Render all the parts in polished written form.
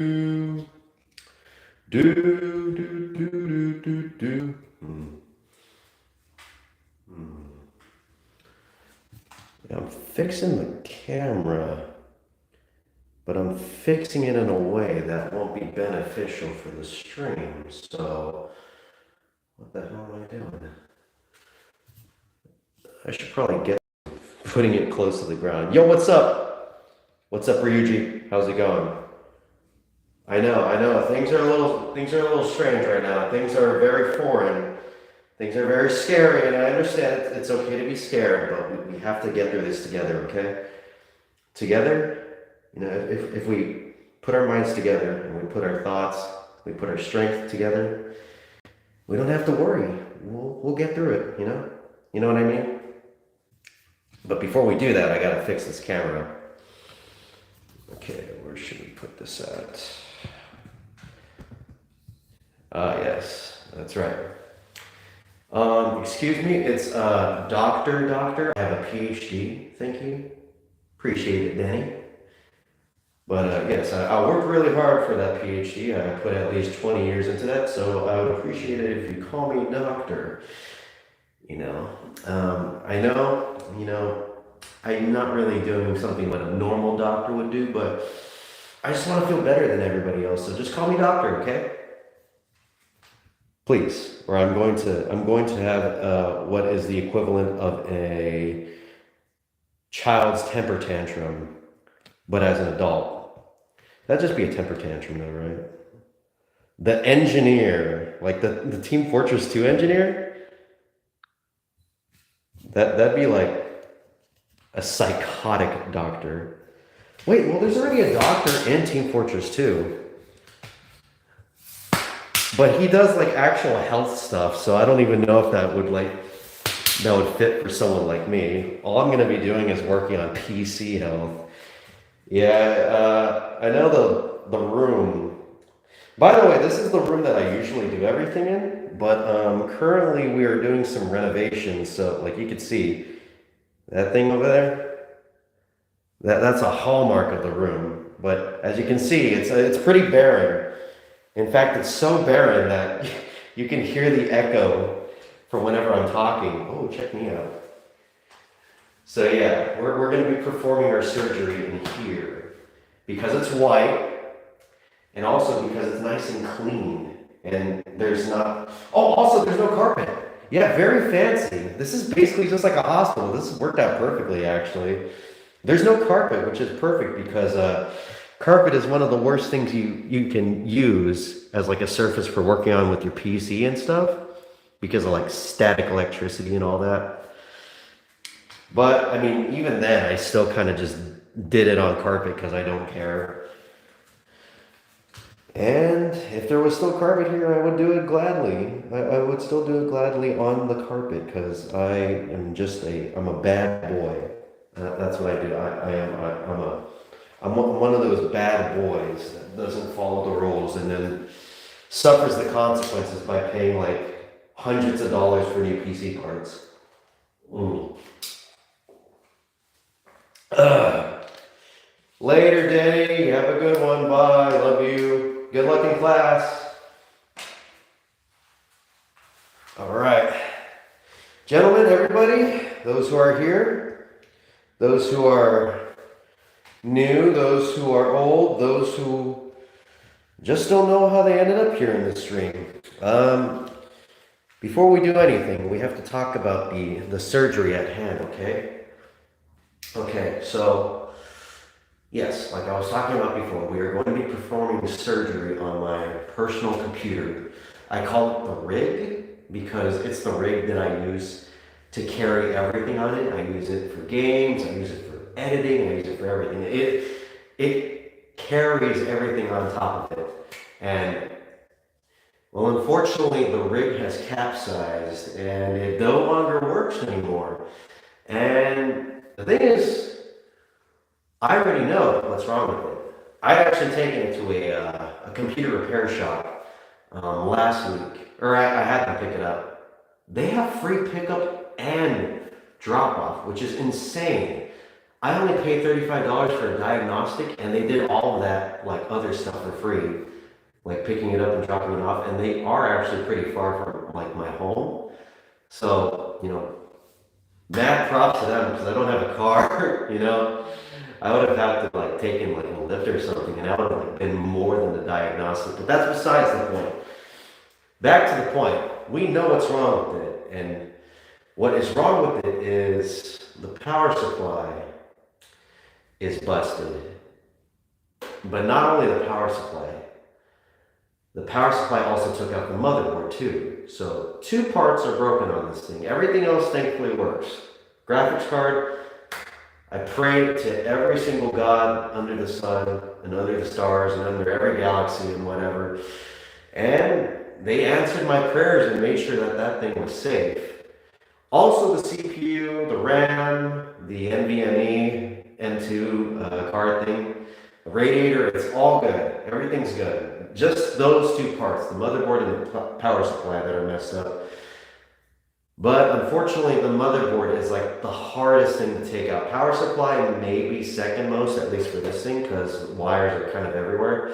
Do, do, do, do, do, do, do. I'm fixing the camera, but I'm fixing it in a way that won't be beneficial for the stream. So, what the hell am I doing? I should probably get putting it close to the ground. Yo, what's up? What's up, Ryuji? How's it going? I know, I know. Things are a little strange right now. Things are very foreign. Things are very scary, and I understand it's okay to be scared, but we have to get through this together, okay? Together, if we put our minds together and we put our thoughts, we put our strength together, we don't have to worry. We'll get through it, you know? You know what I mean? But before we do that, I gotta fix this camera. Okay, where should we put this at? Ah, yes, that's right. Excuse me, it's doctor. I have a PhD. Thank you. Appreciate it, Danny. But yes, I worked really hard for that PhD. I put at least 20 years into that, so I would appreciate it if you call me doctor. You know, I know, I'm not really doing something what a normal doctor would do, but I just want to feel better than everybody else. So just call me doctor, okay? Please. Or I'm going to have what is the equivalent of a child's temper tantrum, but as an adult. That'd just be a temper tantrum, though, right? The engineer, like the Team Fortress 2 engineer, that'd be like a psychotic doctor. Wait, well, there's already a doctor in Team Fortress 2, but he does like actual health stuff, so I don't even know if that would fit for someone like me. All I'm gonna be doing is working on PC health. Yeah, I know the room. By the way, this is the room that I usually do everything in, but currently we are doing some renovations. So, like you can see, that thing over there, that's a hallmark of the room. But as you can see, it's pretty barren. In fact, it's so barren that you can hear the echo from whenever I'm talking. Oh, check me out. So yeah, we're going to be performing our surgery in here because it's white and also because it's nice and clean and there's not, oh, also there's no carpet. Yeah, very fancy. This is basically just like a hospital. This has worked out perfectly, actually. There's no carpet, which is perfect because carpet is one of the worst things you can use as like a surface for working on with your PC and stuff because of like static electricity and all that. But I mean, even then, I still kind of just did it on carpet because I don't care. And if there was still carpet here, I would do it gladly. I would still do it gladly on the carpet because I'm a bad boy. That's what I do. I'm one of those bad boys that doesn't follow the rules and then suffers the consequences by paying like hundreds of dollars for new PC parts. Mm. Later, Danny. Have a good one. Bye. Love you. Good luck in class. All right. Gentlemen, everybody, those who are here, those who are new, those who are old, those who just don't know how they ended up here in the stream. Before we do anything, we have to talk about the surgery at hand, okay? Okay, so yes, like I was talking about before, we are going to be performing surgery on my personal computer. I call it the rig because it's the rig that I use to carry everything on it. I use it for games, I use it for editing, I use it for everything. It carries everything on top of it. And well, unfortunately, the rig has capsized and it no longer works anymore. And the thing is, I already know what's wrong with it. I actually taken it to a computer repair shop last week, or I had them pick it up. They have free pickup and drop off, which is insane. I only paid $35 for a diagnostic, and they did all of that like other stuff for free, like picking it up and dropping it off. And they are actually pretty far from like my home. So, mad props to them because I don't have a car, I would have had to like taken like a lift or something, and that would have like been more than the diagnostic. But that's besides the point. Back to the point. We know what's wrong with it, and what is wrong with it is the power supply is busted. But not only the power supply also took out the motherboard too. So two parts are broken on this thing. Everything else thankfully works. Graphics card, I prayed to every single god under the sun and under the stars and under every galaxy and whatever. And they answered my prayers and made sure that that thing was safe. Also the CPU, the RAM, the NVMe, M2 card thing, the radiator, it's all good. Everything's good. Just those two parts, the motherboard and the power supply, that are messed up. But unfortunately, the motherboard is like the hardest thing to take out. Power supply may be second most, at least for this thing, because wires are kind of everywhere.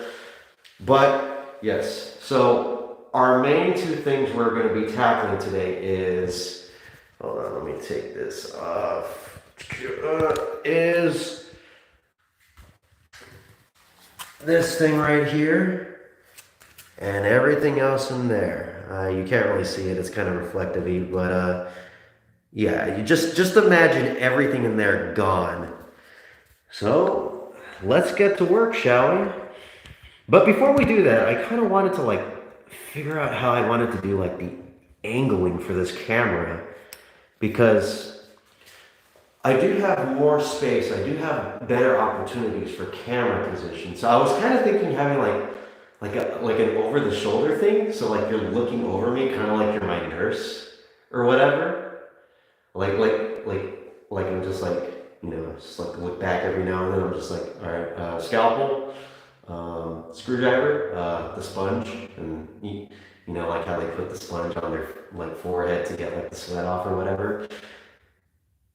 But yes, so our main two things we're going to be tackling today is, hold on, let me take this off, is this thing right here and everything else in there. You can't really see it, it's kind of reflective-y, but yeah, you just imagine everything in there gone. So let's get to work, shall we? But before we do that, I kind of wanted to like figure out how I wanted to do like the angling for this camera, because I do have more space, I do have better opportunities for camera position. So I was kind of thinking having like an over the shoulder thing, so like you're looking over me, kind of like you're my nurse or whatever. Like I'm just like, just like look back every now and then. I'm just like, all right, scalpel, screwdriver, the sponge, and like how they put the sponge on their like forehead to get like the sweat off or whatever.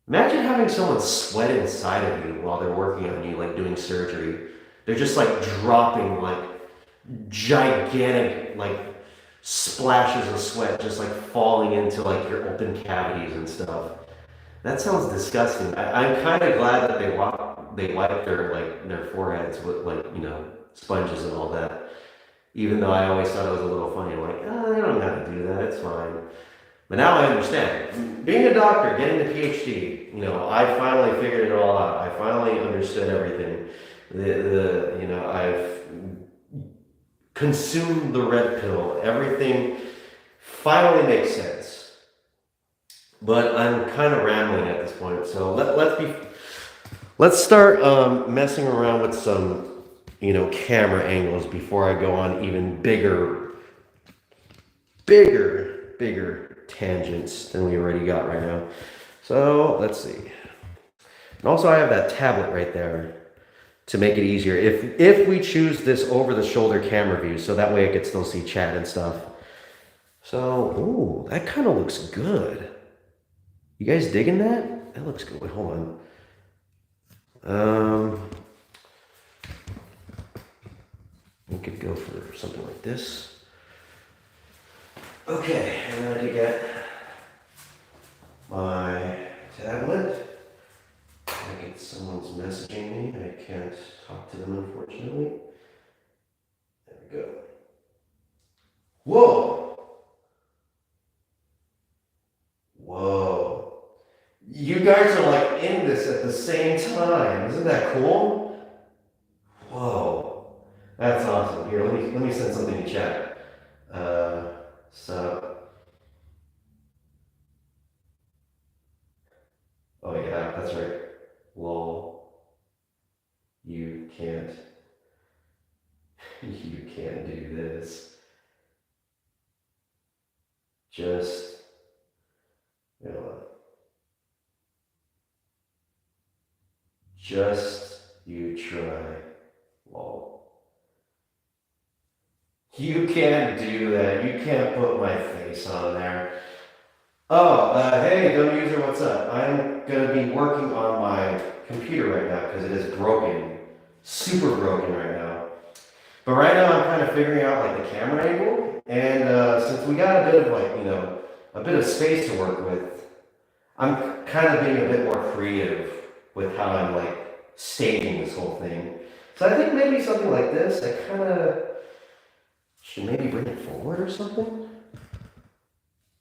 Imagine having someone sweat inside of you while they're working on you, like doing surgery. They're just like dropping like gigantic like splashes of sweat, just like falling into like your open cavities and stuff. That sounds disgusting. I'm kind of glad that they wipe their foreheads with like sponges and all that. Even though I always thought it was a little funny, I'm like, oh, I don't have to do that. It's fine. But now I understand. Being a doctor, getting a PhD, I finally figured it all out. I finally understood everything. I've consumed the red pill. Everything finally makes sense. But I'm kind of rambling at this point. So let's start messing around with some camera angles before I go on even bigger tangents than we already got right now. So let's see. And also I have that tablet right there to make it easier if we choose this over the shoulder camera view, so that way I could still see chat and stuff. So, ooh, that kind of looks good. You guys digging that? That looks good. Wait, hold on. We could go for something like this. Okay, I'm ready to get my tablet. I get someone's messaging me. I can't talk to them, unfortunately. There we go. Whoa! Whoa. You guys are like in this at the same time. Isn't that cool? Whoa. That's awesome. Here, let me send something in chat. Oh yeah, that's right. Lol. You can't do this. Just, just you try. Lol. You can't do that. You can't put my face on there. Oh, hey, dumb user, what's up? I'm gonna be working on my computer right now because it is broken. Super broken right now. But right now I'm kind of figuring out like the camera angle. And since we got a bit of like, a bit of space to work with, I'm kind of being a bit more creative with how I'm like staging this whole thing. So I think maybe something like this, I kind of should maybe bring it forward or something.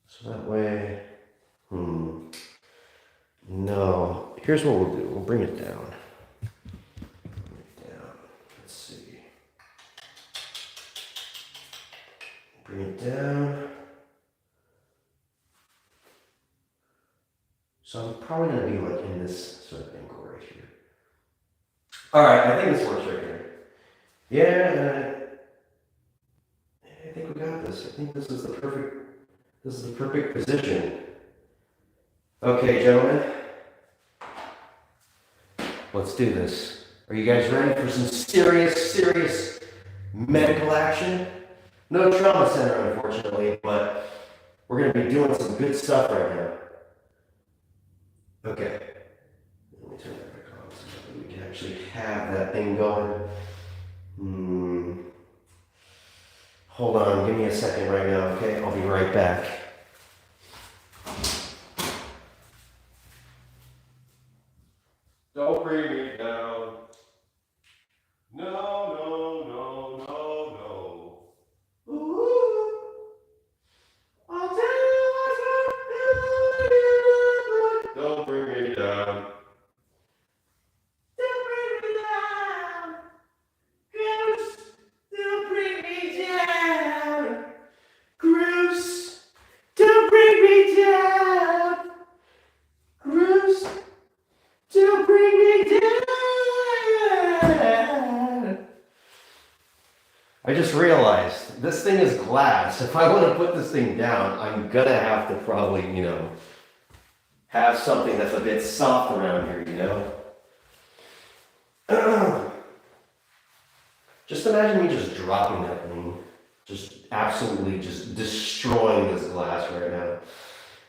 So that way, no. Here's what we'll do. We'll bring it down. Bring it down. Let's see. Bring it down. So I'm probably going to be like in this sort of angle right here. All right, I think this works right here. Yeah, I think we got this. I think this is the perfect position. Okay, gentlemen, let's do this. Are you guys ready for some serious medical action? No trauma center, unfortunately, but we're going to be doing some good stuff right now. Okay. Let me turn that back on so that we can actually have that thing going. Hold on, give me a second right now, okay? I'll be right back. Don't bring me down. No. Ooh. I'll tell you what's Don't bring me down. Don't bring me down. Goose, don't bring me down. Bruce, don't bring me down. Bruce, don't bring me down. I just realized this thing is glass. If I want to put this thing down, I'm gonna have to probably, have something that's a bit soft around here, Just imagine me just dropping that thing. Just absolutely just destroying this glass right now.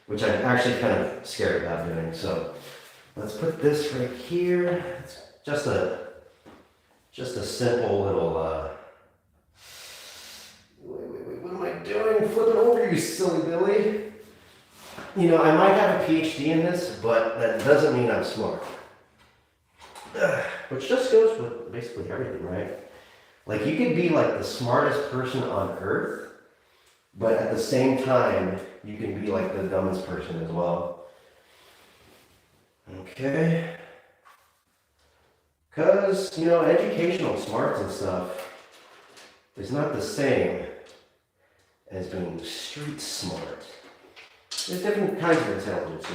Which I'm actually kind of scared about doing. So let's put this right here. It's just a simple little wait, what am I doing? Flip it over, you silly Billy. I might have a PhD in this, but that doesn't mean I'm smart. Which just goes with basically everything, right? Like you could be like the smartest person on earth, but at the same time, you can be like the dumbest person as well. Okay. Because, educational smarts and stuff is not the same as being street smart. There's different kinds of intelligence,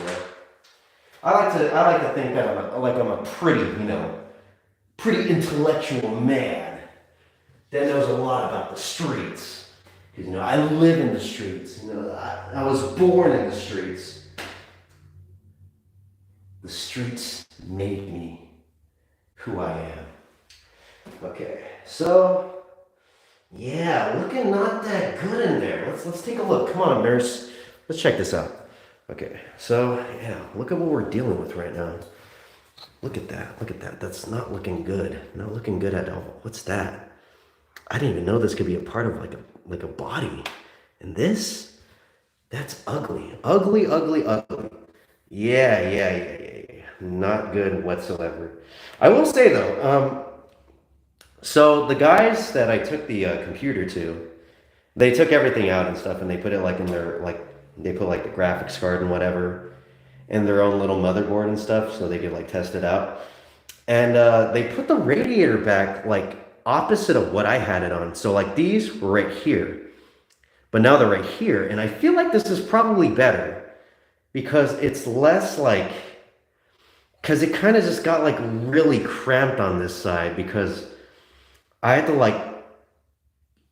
I like to think that I'm a pretty intellectual man that knows a lot about the streets. Because, I live in the streets. I was born in the streets. The streets made me who I am. Okay, so yeah, looking not that good in there. Let's take a look. Come on, nurse. Let's check this out. Okay, so yeah, look at what we're dealing with right now. Look at that. That's not looking good. Not looking good at all. What's that? I didn't even know this could be a part of like a body. And this, that's ugly. Ugly. Yeah. Not good whatsoever. I will say though, so the guys that I took the computer to, they took everything out and stuff, and they put it like in their they put like the graphics card and whatever in their own little motherboard and stuff, so they could like test it out. And they put the radiator back like opposite of what I had it on. So like these were right here, but now they're right here, and I feel like this is probably better because it's less like. Because it kind of just got like really cramped on this side because I had to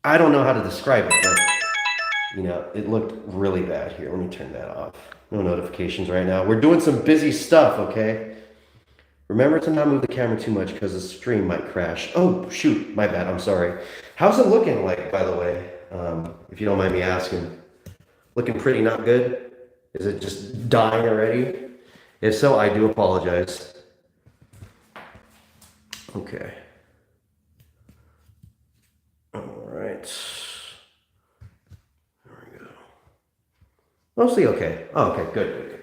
I don't know how to describe it, but it looked really bad. Here, let me turn that off. No notifications right now. We're doing some busy stuff, okay? Remember to not move the camera too much because the stream might crash. Oh, shoot, my bad, I'm sorry. How's it looking like, by the way? If you don't mind me asking. Looking pretty not good? Is it just dying already? If so, I do apologize. Okay. All right. There we go. Mostly okay. Oh, okay, good.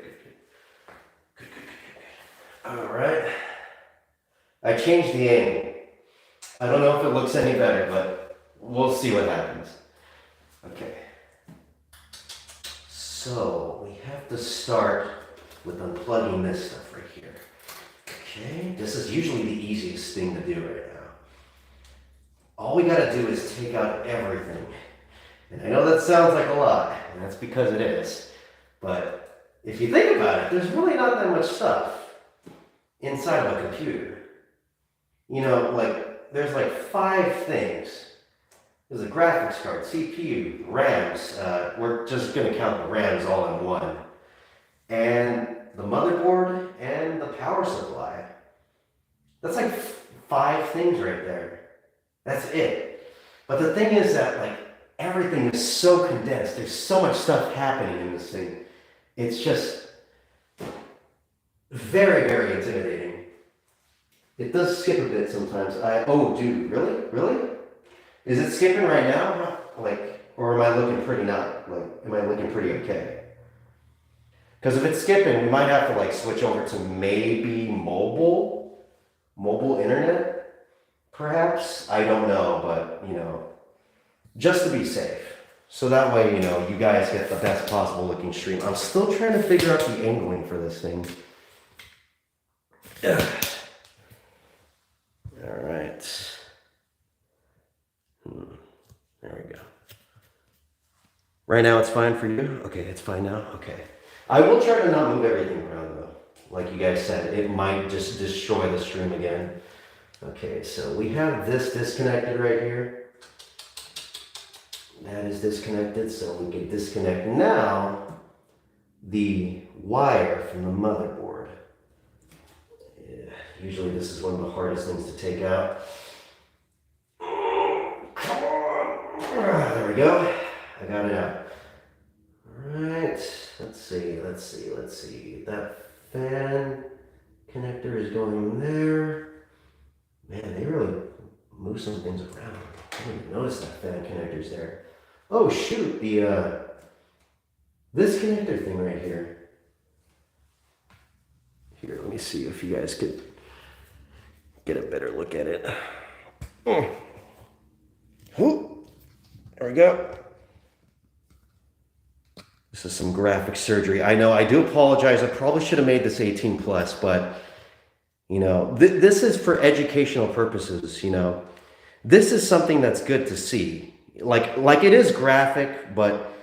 All right. I changed the angle. I don't know if it looks any better, but we'll see what happens. Okay. So we have to start with unplugging this stuff right here. Okay, this is usually the easiest thing to do right now. All we gotta do is take out everything. And I know that sounds like a lot, and that's because it is. But if you think about it, there's really not that much stuff inside of a computer. You know, like, there's like 5 things. There's a graphics card, CPU, RAMs. We're just gonna count the RAMs all in one. And the motherboard and the power supply. That's like 5 things right there. That's it. But the thing is that like everything is so condensed. There's so much stuff happening in this thing. It's just very, very intimidating. It does skip a bit sometimes. Oh, dude, really? Is it skipping right now? Like, or am I looking pretty am I looking pretty okay? Because if it's skipping, we might have to like switch over to maybe mobile internet, perhaps. I don't know, but you know, just to be safe. So that way, you know, you guys get the best possible looking stream. I'm still trying to figure out the angling for this thing. All right. There we go. Right now it's fine for you? Okay, it's fine now? Okay. I will try to not move everything around though. Like you guys said, it might just destroy the stream again. Okay, so we have this disconnected right here. That is disconnected, so we can disconnect now the wire from the motherboard. Yeah, usually this is one of the hardest things to take out. Come on! There we go. I got it out. Alright, let's see. That fan connector is going there. Man, they really move some things around. I didn't even notice that fan connector's there. Oh shoot, this connector thing right here. Here, let me see if you guys could get a better look at it. Whoop. There we go. This is some graphic surgery. I know, I do apologize. I probably should have made this 18 plus, but you know, this is for educational purposes, you know. This is something that's good to see. Like it is graphic, but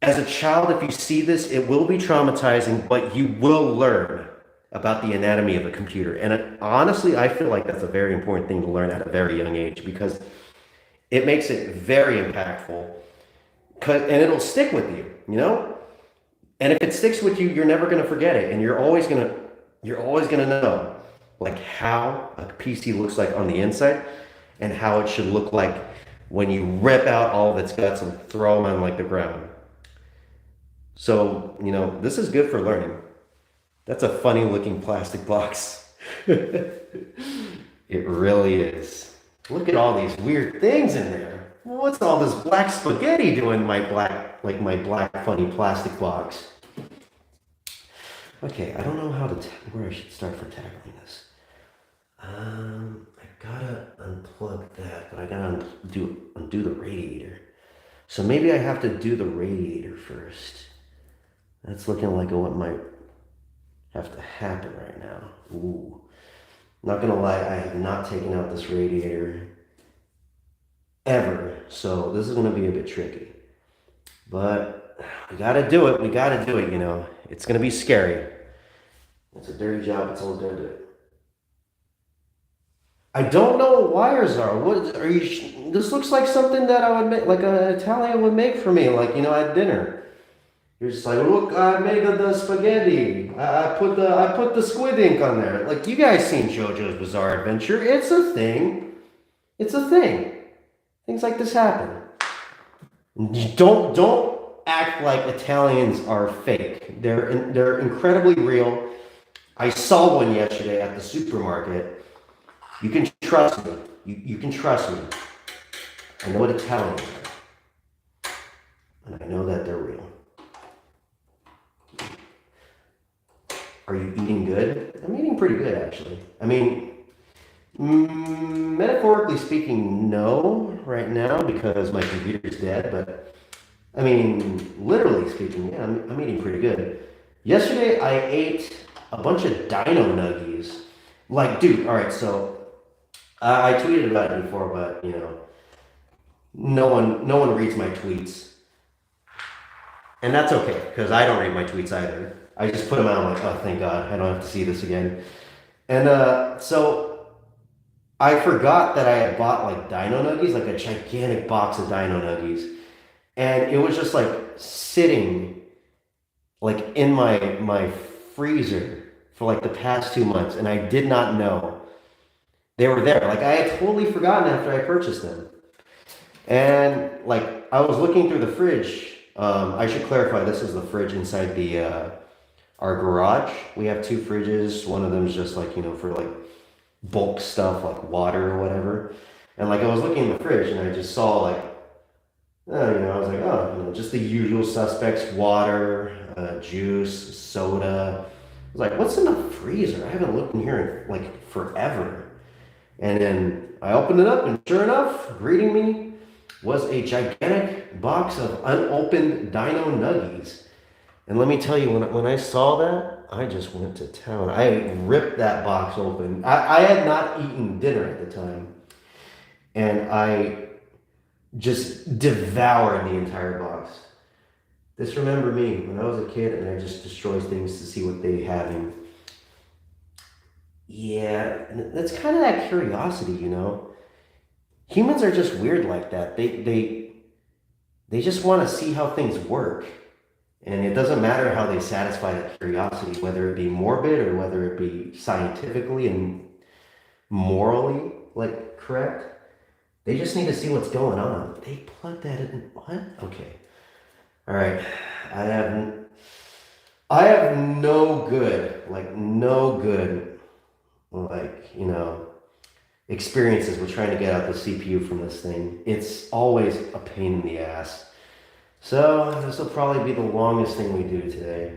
as a child, if you see this, it will be traumatizing, but you will learn about the anatomy of a computer. And honestly, I feel like that's a very important thing to learn at a very young age because it makes it very impactful. And it'll stick with you, you know? And if it sticks with you, you're never going to forget it. And you're always going to know like how a PC looks like on the inside and how it should look like when you rip out all of its guts and throw them on like the ground. So, you know, this is good for learning. That's a funny looking plastic box. It really is. Look at all these weird things in there. What's all this black spaghetti doing in my black funny plastic box? Okay, I don't know where I should start for tackling this. I gotta unplug that, but I gotta undo the radiator. So maybe I have to do the radiator first. That's looking like what might have to happen right now. Ooh. Not gonna lie, I have not taken out this radiator ever, so this is gonna be a bit tricky. But we gotta do it, you know. It's gonna be scary. It's a dirty job, it's always gonna do it. I don't know what wires are. What are you? This looks like something that I would make, like an Italian would make for me, like, you know, at dinner. You're just like, look, I made the spaghetti. I put the squid ink on there. Like, you guys seen JoJo's Bizarre Adventure? It's a thing. It's a thing. Things like this happen. Don't act like Italians are fake. They're incredibly real. I saw one yesterday at the supermarket. You can trust me. You can trust me. I know what Italians are. And I know that they're real. Are you eating good? I'm eating pretty good, actually. I mean, metaphorically speaking, no, right now, because my computer's dead, but I mean, literally speaking, yeah, I'm eating pretty good. Yesterday, I ate a bunch of dino nuggies. Like, dude, all right, so I tweeted about it before, but, you know, no one reads my tweets. And that's okay, because I don't read my tweets either. I just put them out, I'm like, oh, thank God, I don't have to see this again. And so I forgot that I had bought like dino nuggies, like a gigantic box of dino nuggies. And it was just like sitting like in my freezer for like the past 2 months, and I did not know they were there. Like I had totally forgotten after I purchased them. And like I was looking through the fridge. I should clarify, this is the fridge inside the our garage. We have two fridges. One of them is just like, you know, for like bulk stuff like water or whatever. And like I was looking in the fridge and I just saw like, you know, I was like, oh, you know, just the usual suspects: water, juice, soda. I was like, what's in the freezer? I haven't looked in here in like forever. And then I opened it up, and sure enough, greeting me was a gigantic box of unopened dino nuggies. And let me tell you, when I saw that, I just went to town. I ripped that box open. I had not eaten dinner at the time, and I just devoured the entire box. Just remember me when I was a kid, and I just destroyed things to see what they have in. Yeah, that's kind of that curiosity, you know. Humans are just weird like that. They just want to see how things work. And it doesn't matter how they satisfy that curiosity, whether it be morbid or whether it be scientifically and morally like correct. They just need to see what's going on. They plug that in. What? Okay. All right. I have no good, you know, experiences with trying to get out the CPU from this thing. It's always a pain in the ass. So this will probably be the longest thing we do today.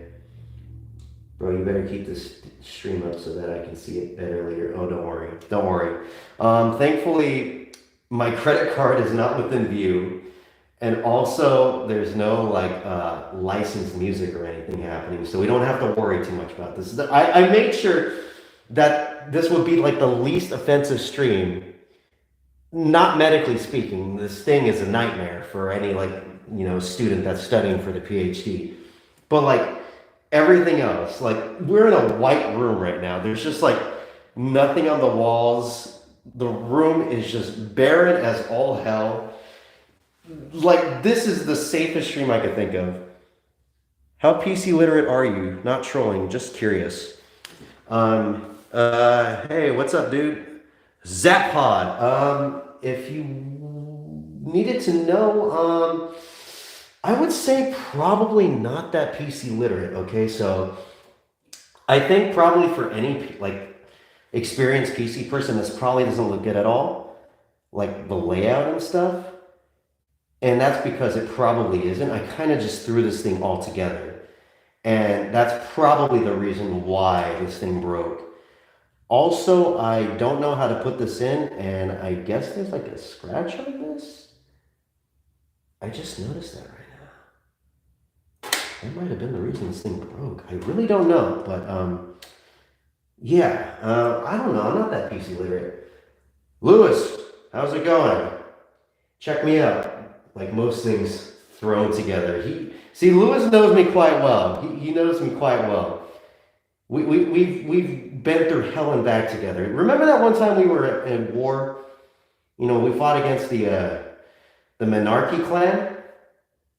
Bro, you better keep this stream up so that I can see it better later. Oh, don't worry. Don't worry. Thankfully, my credit card is not within view. And also, there's no like licensed music or anything happening. So we don't have to worry too much about this. I made sure that this would be like the least offensive stream. Not medically speaking, this thing is a nightmare for any like, you know, student that's studying for the PhD. But like everything else, like we're in a white room right now. There's just like nothing on the walls. The room is just barren as all hell. Like this is the safest stream I could think of. How PC literate are you? Not trolling, just curious. Hey, what's up, dude? Zappod. If you needed to know, I would say probably not that PC literate. Okay, so I think probably for any like experienced PC person, this probably doesn't look good at all, like the layout and stuff. And that's because it probably isn't. I kind of just threw this thing all together, and that's probably the reason why this thing broke. Also, I don't know how to put this in, and I guess there's like a scratch on this. I just noticed that right now. That might have been the reason this thing broke. I really don't know, but yeah, I don't know. I'm not that PC literate. Lewis, how's it going? Check me out. Like most things thrown together. Lewis knows me quite well. He knows me quite well. We've been through hell and back together. Remember that one time we were in war? You know, we fought against the Menarche clan?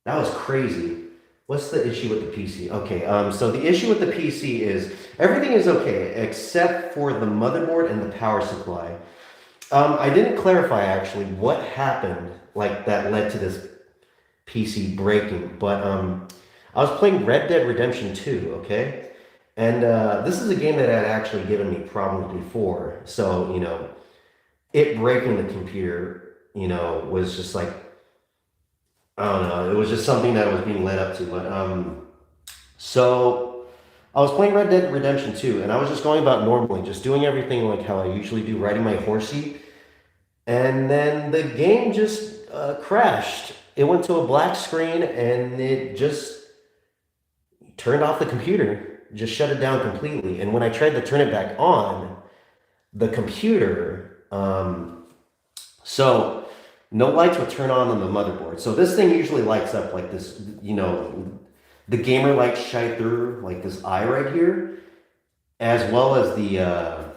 That was crazy. What's the issue with the PC? Okay, so the issue with the PC is everything is okay except for the motherboard and the power supply. I didn't clarify actually what happened like that led to this PC breaking. But I was playing Red Dead Redemption 2, okay? And this is a game that had actually given me problems before. So, it breaking the computer, was just like, I don't know, it was just something that was being led up to. But so I was playing Red Dead Redemption 2, and I was just going about normally, just doing everything like how I usually do, riding my horsey. And then the game just crashed. It went to a black screen, and it just turned off the computer, just shut it down completely. And when I tried to turn it back on, the computer, so no lights would turn on the motherboard. So this thing usually lights up like this, the gamer lights shine through like this eye right here, as well as the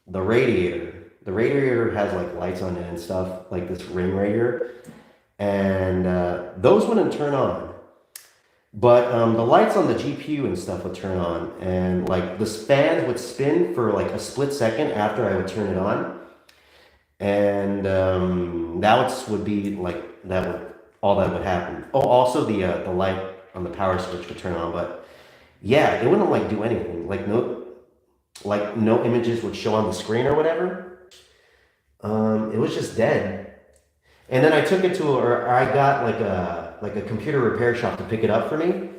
radiator. The radiator has like lights on it and stuff, like this ring right here, and those wouldn't turn on. But the lights on the GPU and stuff would turn on, and like this fan would spin for like a split second after I would turn it on, and that would be like that would all that would happen. Oh, also the light on the power switch would turn on, but yeah, it wouldn't like do anything. Like no images would show on the screen or whatever. It was just dead. And then I took it to, or I got like a computer repair shop to pick it up for me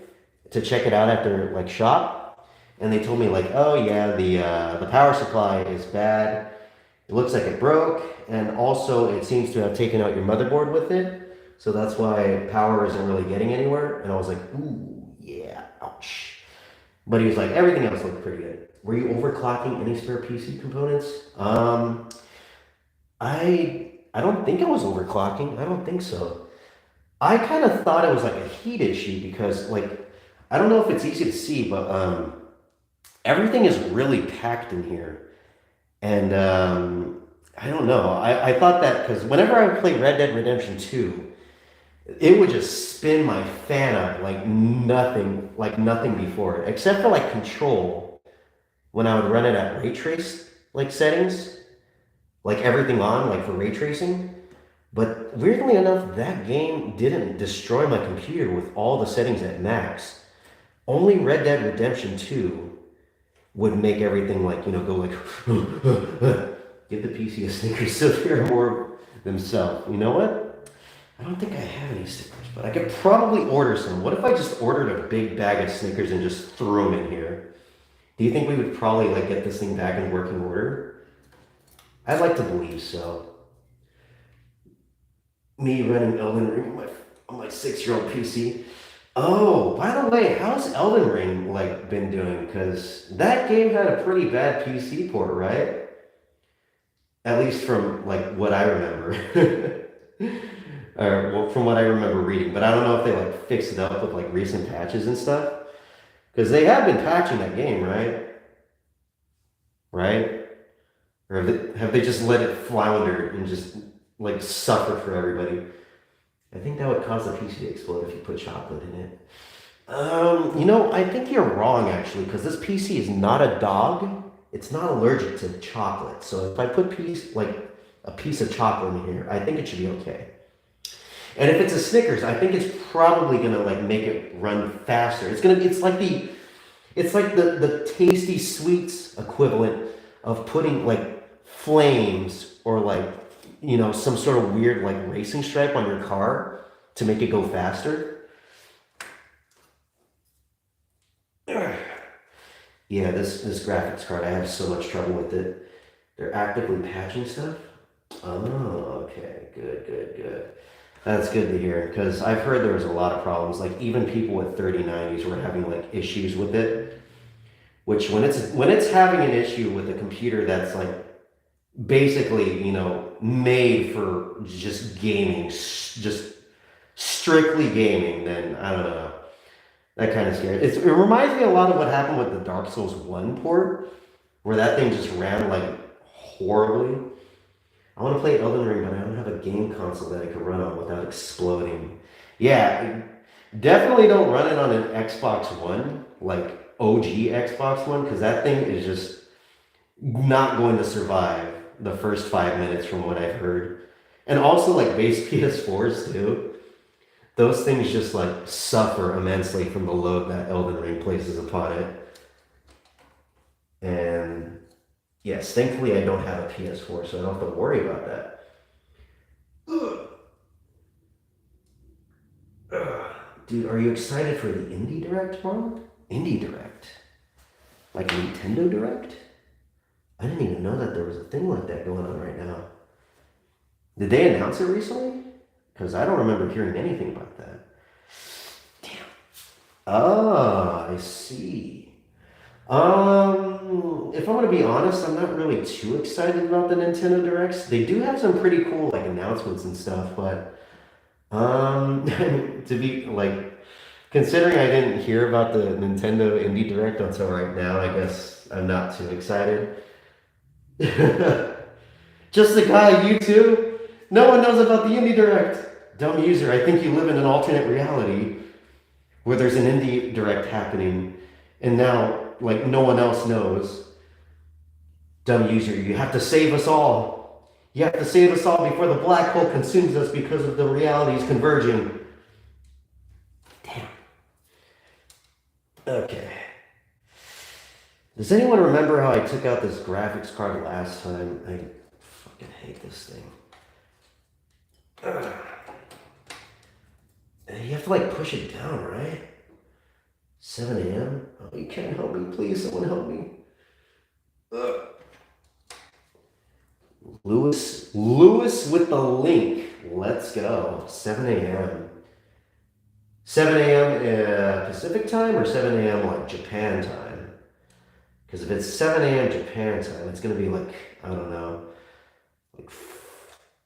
to check it out at their like shop, and they told me like, oh yeah, the power supply is bad. It looks like it broke, and also it seems to have taken out your motherboard with it, so that's why power isn't really getting anywhere. And I was like, ooh, yeah, ouch. But he was like, everything else looked pretty good. Were you overclocking any spare PC components? I don't think I was overclocking. I don't think so. I kind of thought it was like a heat issue because like I don't know if it's easy to see, but everything is really packed in here. And I don't know. I thought that because whenever I would play Red Dead Redemption 2, it would just spin my fan up like nothing before it, except for like control when I would run it at ray trace like settings, like everything on like for ray tracing. But weirdly enough, that game didn't destroy my computer with all the settings at max. Only Red Dead Redemption 2 would make everything like, go like, give the PC a Snickers so they're more themselves. You know what? I don't think I have any stickers, but I could probably order some. What if I just ordered a big bag of Snickers and just threw them in here? Do you think we would probably like get this thing back in working order? I'd like to believe so. Me running Elden Ring on my 6-year-old PC. Oh, by the way, how's Elden Ring like been doing? Because that game had a pretty bad PC port, right? At least from like what I remember, or well, from what I remember reading. But I don't know if they like fixed it up with like recent patches and stuff. Because they have been patching that game, right? Right? Or have they just let it flounder and just like suffer for everybody? I think that would cause the PC to explode if you put chocolate in it. I think you're wrong actually, because this PC is not a dog. It's not allergic to chocolate. So if I put a piece of chocolate in here, I think it should be okay. And if it's a Snickers, I think it's probably gonna like make it run faster. It's like the tasty sweets equivalent of putting like flames or like some sort of weird like racing stripe on your car to make it go faster. Yeah, this graphics card, I have so much trouble with it. They're actively patching stuff. Oh, okay, good. That's good to hear, because I've heard there was a lot of problems. Like even people with 3090s were having like issues with it. Which when it's having an issue with a computer that's like basically, made for just gaming, just strictly gaming, then I don't know. That kind of scared. It reminds me a lot of what happened with the Dark Souls 1 port, where that thing just ran like horribly. I want to play Elden Ring, but I don't have a game console that I could run on without exploding. Yeah, definitely don't run it on an Xbox One, like OG Xbox One, because that thing is just not going to survive the first 5 minutes from what I've heard. And also like base PS4s too. Those things just like suffer immensely from the load that Elden Ring places upon it. And yes, thankfully I don't have a PS4, so I don't have to worry about that. Ugh. Ugh. Dude, are you excited for the Indie Direct, Mom? Indie Direct? Like Nintendo Direct? I didn't even know that there was a thing like that going on right now. Did they announce it recently? Because I don't remember hearing anything about that. Damn. Ah, I see. If I'm gonna be honest, I'm not really too excited about the Nintendo Directs. They do have some pretty cool like announcements and stuff, but to be like considering I didn't hear about the Nintendo Indie Direct until right now, I guess I'm not too excited. Just the guy, you too? No one knows about the Indie Direct. Dumb user, I think you live in an alternate reality where there's an Indie Direct happening and now like no one else knows. Dumb user, you have to save us all. You have to save us all before the black hole consumes us because of the realities converging. Damn. Okay. Does anyone remember how I took out this graphics card last time? I fucking hate this thing. Ugh. You have to like push it down, right? 7 a.m.? Oh, you can't help me. Please, someone help me. Ugh. Lewis with the link. Let's go. 7 a.m. 7 a.m. Pacific time or 7 a.m. like Japan time? Because if it's 7 a.m. Japan time, it's going to be like, I don't know, like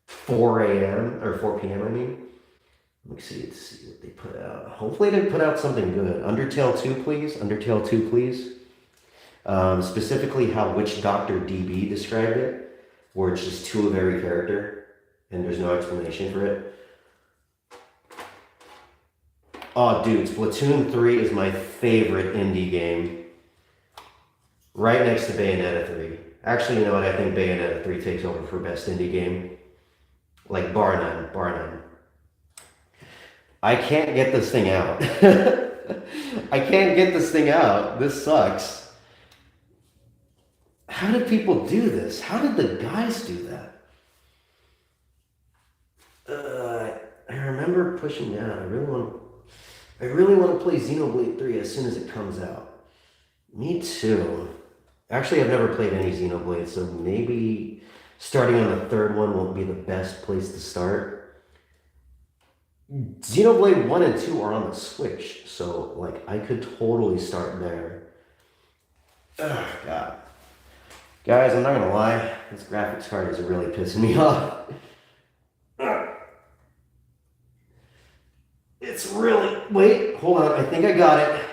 4 a.m. or 4 p.m. I mean. Let me see what they put out. Hopefully they put out something good. Undertale 2, please. Undertale 2, please. Specifically how which Dr. DB described it, where it's just two of every character, and there's no explanation for it. Oh, dude, Splatoon 3 is my favorite indie game. Right next to Bayonetta 3. Actually, you know what? I think Bayonetta 3 takes over for best indie game. Like, bar none, bar none. I can't get this thing out. I can't get this thing out. This sucks. How did people do this? How did the guys do that? I remember pushing down. I really want to play Xenoblade 3 as soon as it comes out. Me too. Actually, I've never played any Xenoblade, so maybe starting on the third one won't be the best place to start. Xenoblade 1 and 2 are on the Switch, so like I could totally start there. Ugh, God. Guys, I'm not gonna lie, this graphics card is really pissing me off. It's really, wait, hold on, I think I got it.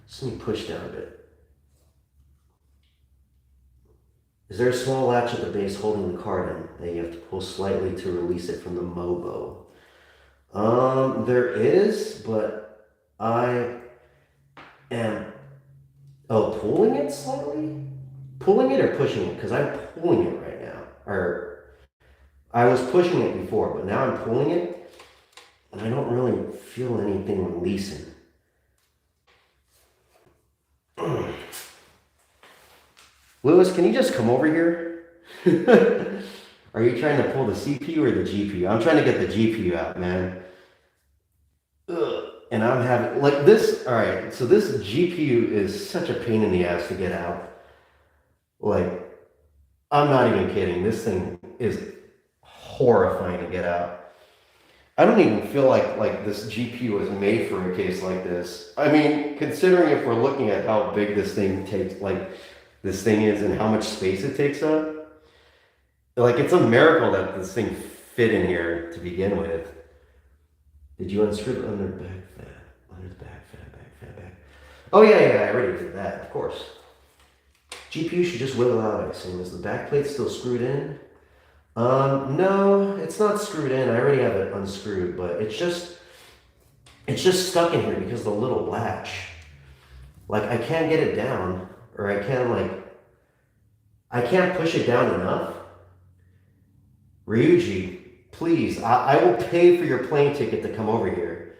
Just let me push down a bit. Is there a small latch at the base holding the card in that you have to pull slightly to release it from the MOBO? There is, but I am, pulling it slightly? Pulling it or pushing it? Because I'm pulling it right now. Or, I was pushing it before, but now I'm pulling it, and I don't really feel anything releasing. Lewis, can you just come over here? Are you trying to pull the CPU or the GPU? I'm trying to get the GPU out, man. Ugh. And I'm having, like this, alright, so this GPU is such a pain in the ass to get out. Like, I'm not even kidding. This thing is horrifying to get out. I don't even feel like this GPU was made for a case like this. I mean, considering if we're looking at how big this thing takes, like, this thing is and how much space it takes up, like, it's a miracle that this thing fit in here to begin with. Did you unscrew the under back fan? Under the back fan. Oh, yeah, I already did that, of course. GPU should just wiggle out, I assume. Is the back plate still screwed in? No, it's not screwed in. I already have it unscrewed, but it's just stuck in here because of the little latch. Like, I can't get it down, or I can't push it down enough. Ryuji, Please, I will pay for your plane ticket to come over here.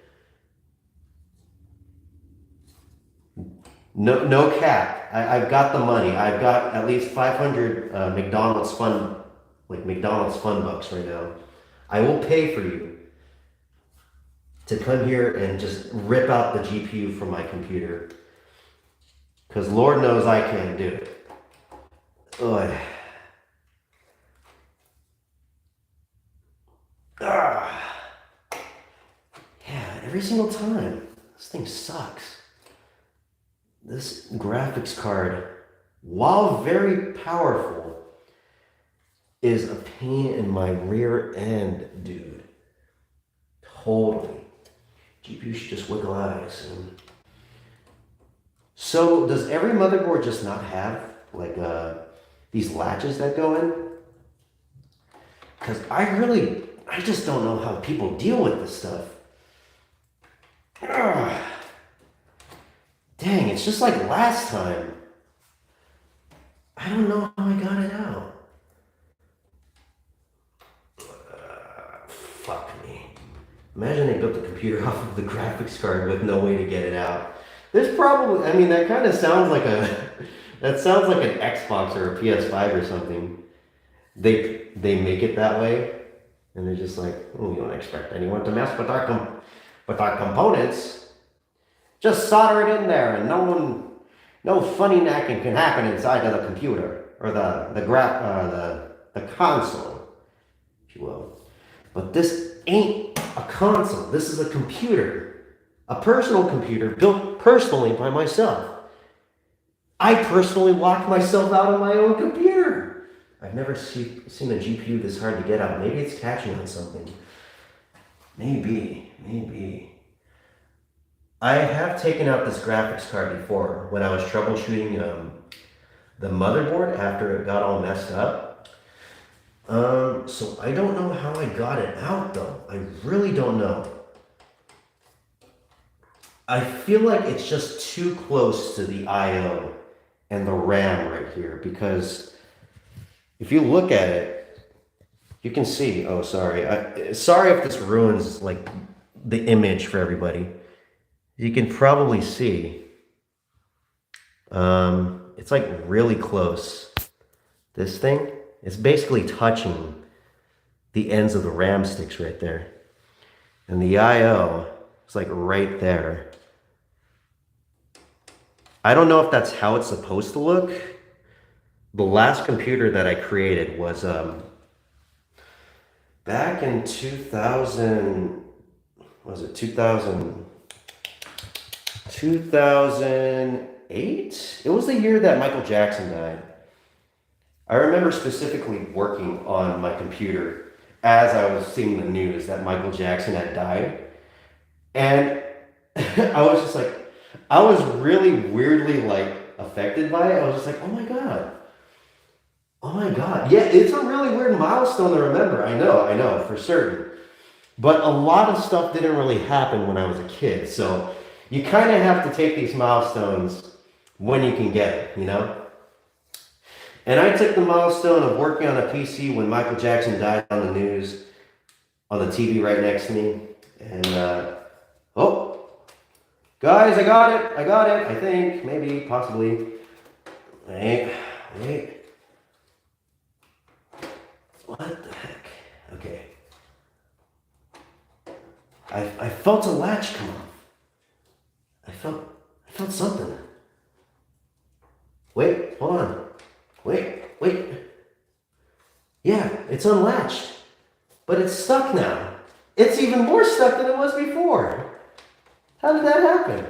No, no cap. I've got the money. I've got at least 500 McDonald's fun bucks right now. I will pay for you to come here and just rip out the GPU from my computer. Because Lord knows I can't do it. Ugh. Ah. Yeah, every single time. This thing sucks. This graphics card, while very powerful, is a pain in my rear end, dude. Totally. GPU should just wiggle out, I assume. So, does every motherboard just not have, like, these latches that go in? Because I just don't know how people deal with this stuff. Ugh. Dang, it's just like last time. I don't know how I got it out. Fuck me. Imagine they built the computer off of the graphics card with no way to get it out. There's probably, I mean, that kind of sounds like that sounds like an Xbox or a PS5 or something. They make it that way, and they're just like, oh, we don't expect anyone to mess with our components. Just solder it in there, and no funny necking can happen inside of the computer or the console, if you will. But this ain't a console. This is a computer, a personal computer built personally by myself. I personally locked myself out of my own computer. I've never seen a GPU this hard to get out. Maybe it's catching on something. Maybe. I have taken out this graphics card before when I was troubleshooting the motherboard after it got all messed up. So I don't know how I got it out though. I really don't know. I feel like it's just too close to the I/O and the RAM right here, because if you look at it, you can see, oh, sorry. Sorry if this ruins like the image for everybody. You can probably see, it's like really close. This thing is basically touching the ends of the RAM sticks right there. And the I/O is like right there. I don't know if that's how it's supposed to look. The last computer that I created was back in 2000, was it 2008? It was the year that Michael Jackson died. I remember specifically working on my computer as I was seeing the news that Michael Jackson had died. And I was just like, I was really weirdly like affected by it. I was just like, oh my God. Oh my God. Yeah, it's a really weird milestone to remember. I know, for certain. But a lot of stuff didn't really happen when I was a kid. So you kind of have to take these milestones when you can get it, you know? And I took the milestone of working on a PC when Michael Jackson died on the news, on the TV right next to me. And, oh, guys, I got it, I think, maybe, possibly. Wait. What the heck? Okay. I felt a latch come off. I felt something. Wait, hold on. Wait. Yeah, it's unlatched. But it's stuck now. It's even more stuck than it was before. How did that happen?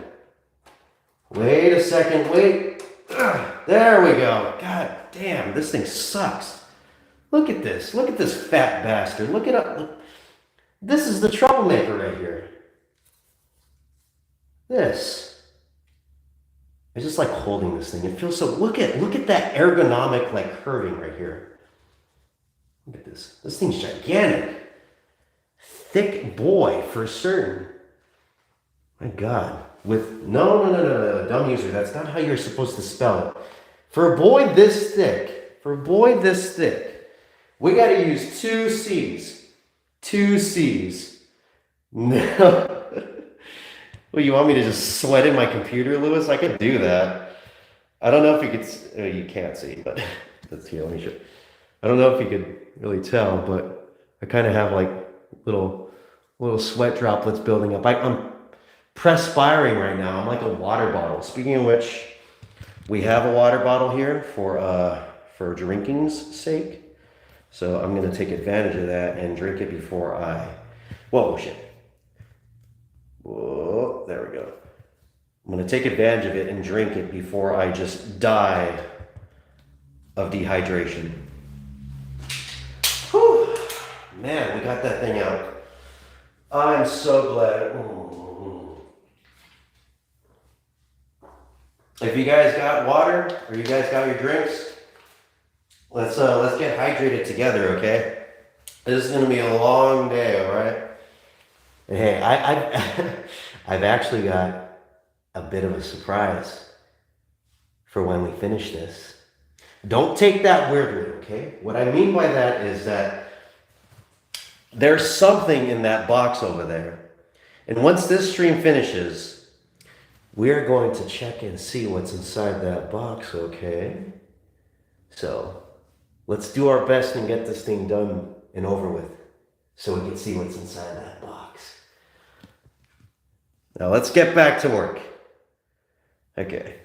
Wait a second, wait. Ugh, there we go. God damn, this thing sucks. Look at this fat bastard. Look it up. Look. This is the troublemaker right here. This. I just like holding this thing. It feels so, look at that ergonomic like curving right here. Look at this. This thing's gigantic. Thick boy for certain. My God. With no, dumb user. That's not how you're supposed to spell it. For a boy this thick, we got to use two C's. 2 C's. No. Well, you want me to just sweat in my computer, Lewis? I could do that. I don't know if you could, you can't see, but let's see, let me show. I don't know if you could really tell, but I kind of have like little sweat droplets building up. I'm perspiring right now. I'm like a water bottle. Speaking of which, we have a water bottle here for drinking's sake. So I'm going to take advantage of that and drink it before whoa, shit. Whoa, there we go. I'm going to take advantage of it and drink it before I just die of dehydration. Whew. Man, we got that thing out. I'm so glad. If you guys got water or you guys got your drinks, let's get hydrated together, okay? This is gonna be a long day, all right? And hey, I've actually got a bit of a surprise for when we finish this. Don't take that weirdly, okay? What I mean by that is that there's something in that box over there. And once this stream finishes, we're going to check and see what's inside that box, okay? So, let's do our best and get this thing done and over with so we can see what's inside that box. Now let's get back to work. Okay.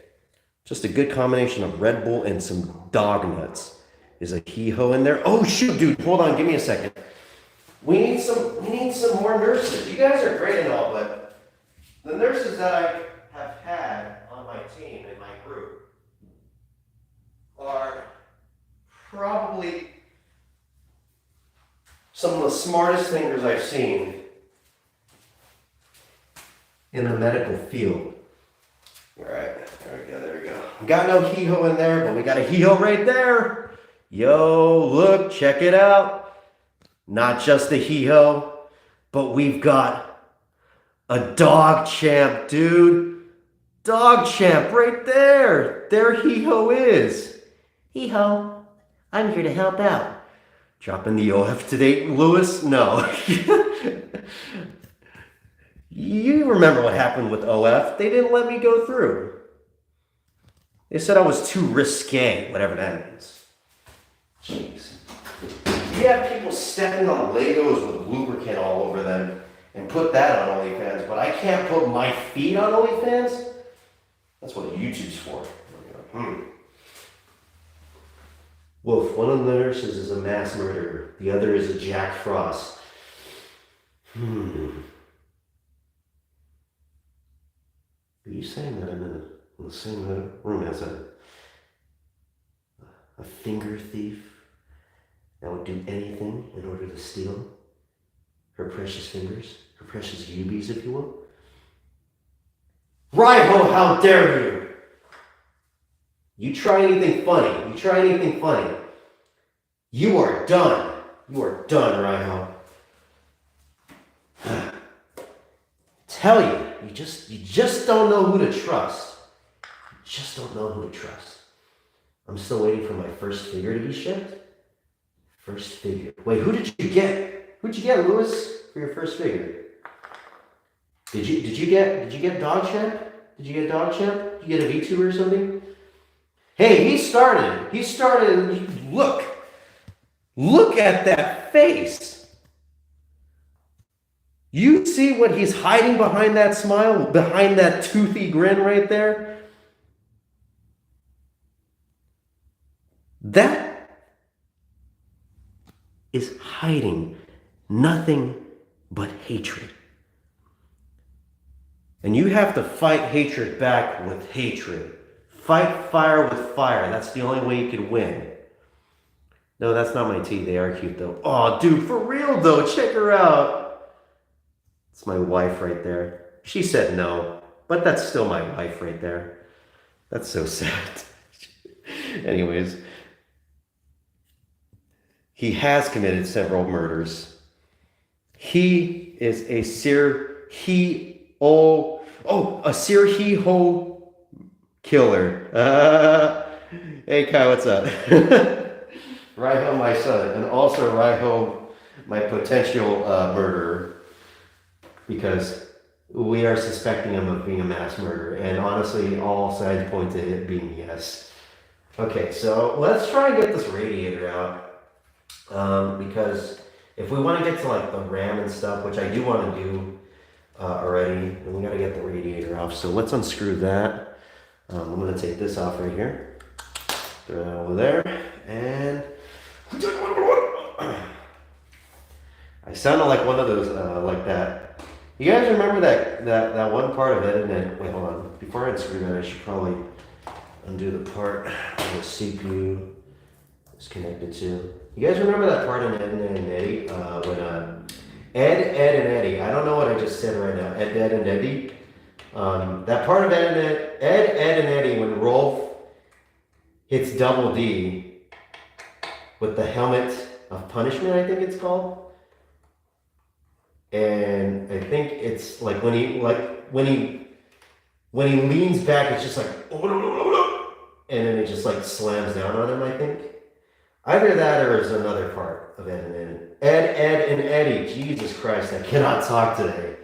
Just a good combination of Red Bull and some dog nuts. Is a hee-ho in there? Oh shoot, dude, hold on, give me a second. We need some more nurses. You guys are great and all, but the nurses that I have had on my team, in my group, are probably some of the smartest thinkers I've seen in the medical field. All right, there we go. Got no hee-ho in there, but we got a hee-ho right there. Yo, look, check it out. Not just a hee-ho, but we've got a dog champ, dude. Dog champ right there. There hee-ho is. Hee-ho, I'm here to help out. Dropping the OF today, Lewis? No. You remember what happened with OF. They didn't let me go through. They said I was too risque, whatever that means. Jeez. You have people stepping on Legos with lubricant all over them and put that on OnlyFans, but I can't put my feet on OnlyFans? That's what YouTube's for. Wolf, one of the nurses is a mass murderer. The other is a Jack Frost. Are you saying that I'm in the same room as a finger thief that would do anything in order to steal her precious fingers, her precious UBs, if you will? Rival, how dare you! You try anything funny. You are done. You are done, Rival. Tell you, you just don't know who to trust. You just don't know who to trust. I'm still waiting for my first figure to be shipped. First figure. Wait, who did you get? Who'd you get, Lewis, for your first figure? Did you get Dog Champ? Did you get Dog Champ? Did you get a VTuber or something? Hey, he started. Look at that face. You see what he's hiding behind that smile, behind that toothy grin right there? That is hiding nothing but hatred. And you have to fight hatred back with hatred. Fight fire with fire. That's the only way you can win. No, that's not my tea. They are cute though. Oh, dude, for real though. Check her out. It's my wife right there. She said no, but that's still my wife right there. That's so sad. Anyways, he has committed several murders. He is a hee-ho killer. Hey Kai, what's up? Raiho, my son, and also Raiho, my potential murderer, because we are suspecting him of being a mass murderer, and honestly, all sides point to it being yes. Okay, so let's try and get this radiator out, because if we want to get to like the RAM and stuff, which I do want to do already, then we got to get the radiator off. So let's unscrew that. I'm going to take this off right here, throw that over there, and I sounded like one of those, like that. You guys remember that one part of it? And then, wait, hold on. Before I unscrew that, I should probably undo the part where the CPU is connected to. You guys remember that part in Ed, Ed, and Eddie? When Ed, and Eddie. I don't know what I just said right now. Ed, and Eddie. That part of Ed, and Eddie, when Rolf hits Double D with the helmet of punishment, I think it's called. And I think it's like when he leans back, it's just like, and then it just like slams down on him, I think. Either that or is another part of Ed, and Eddie. Ed, and Eddie. Jesus Christ, I cannot talk today.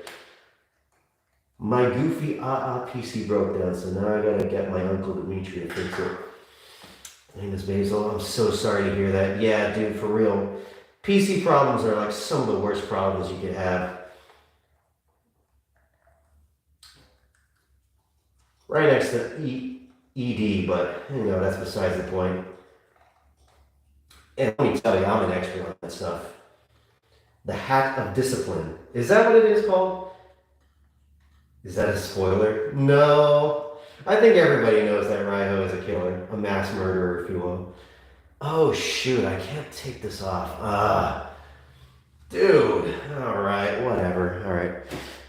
My goofy PC broke down, so now I gotta get my Uncle Dimitri to fix it. My name is Basil. I'm so sorry to hear that. Yeah, dude, for real. PC problems are like some of the worst problems you could have. Right next to ED, but you know, that's besides the point. And let me tell you, I'm an expert on that stuff. The Hat of Discipline. Is that what it is called? Is that a spoiler? No. I think everybody knows that Raiho is a killer, a mass murderer, if you will. Oh shoot, I can't take this off. Dude. Alright, whatever. Alright.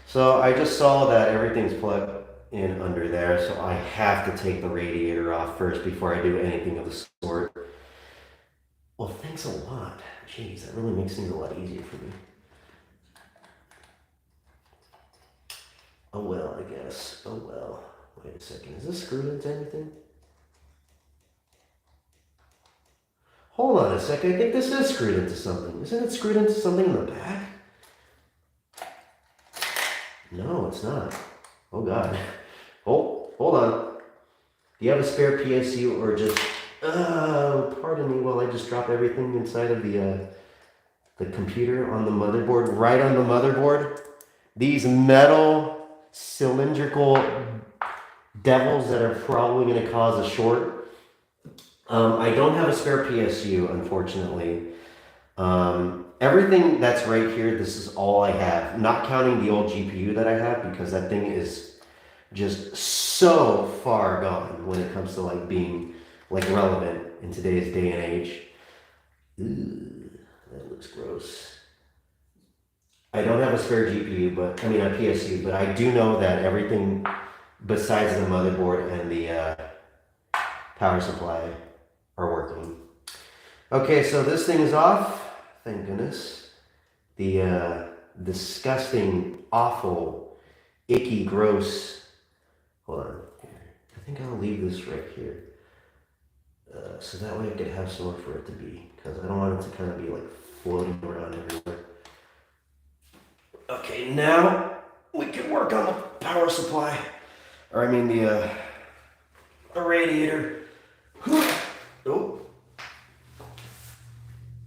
So I just saw that everything's plugged in under there, so I have to take the radiator off first before I do anything of the sort. Well, thanks a lot. Jeez, that really makes things a lot easier for me. Oh well, I guess. Oh well. Wait a second. Is this screwed into anything? Hold on a second. I think this is screwed into something. Isn't it screwed into something in the back? No, it's not. Oh God. Oh, hold on. Do you have a spare PSU or just... pardon me while I just drop everything inside of the computer on the motherboard, right on the motherboard. These metal cylindrical devils that are probably going to cause a short. I don't have a spare PSU, unfortunately. Everything that's right here, this is all I have. Not counting the old GPU that I have, because that thing is just so far gone when it comes to like being like relevant in today's day and age. Ooh, that looks gross. I don't have a spare GPU, but I mean a PSU, but I do know that everything besides the motherboard and the power supply are working. Okay, so this thing is off. Thank goodness. The disgusting, awful, icky, gross. Hold on. I think I'll leave this right here. So that way I could have somewhere for it to be, because I don't want it to kind of be like floating around everywhere. Okay, now we can work on the power supply, or I mean the radiator. Oh,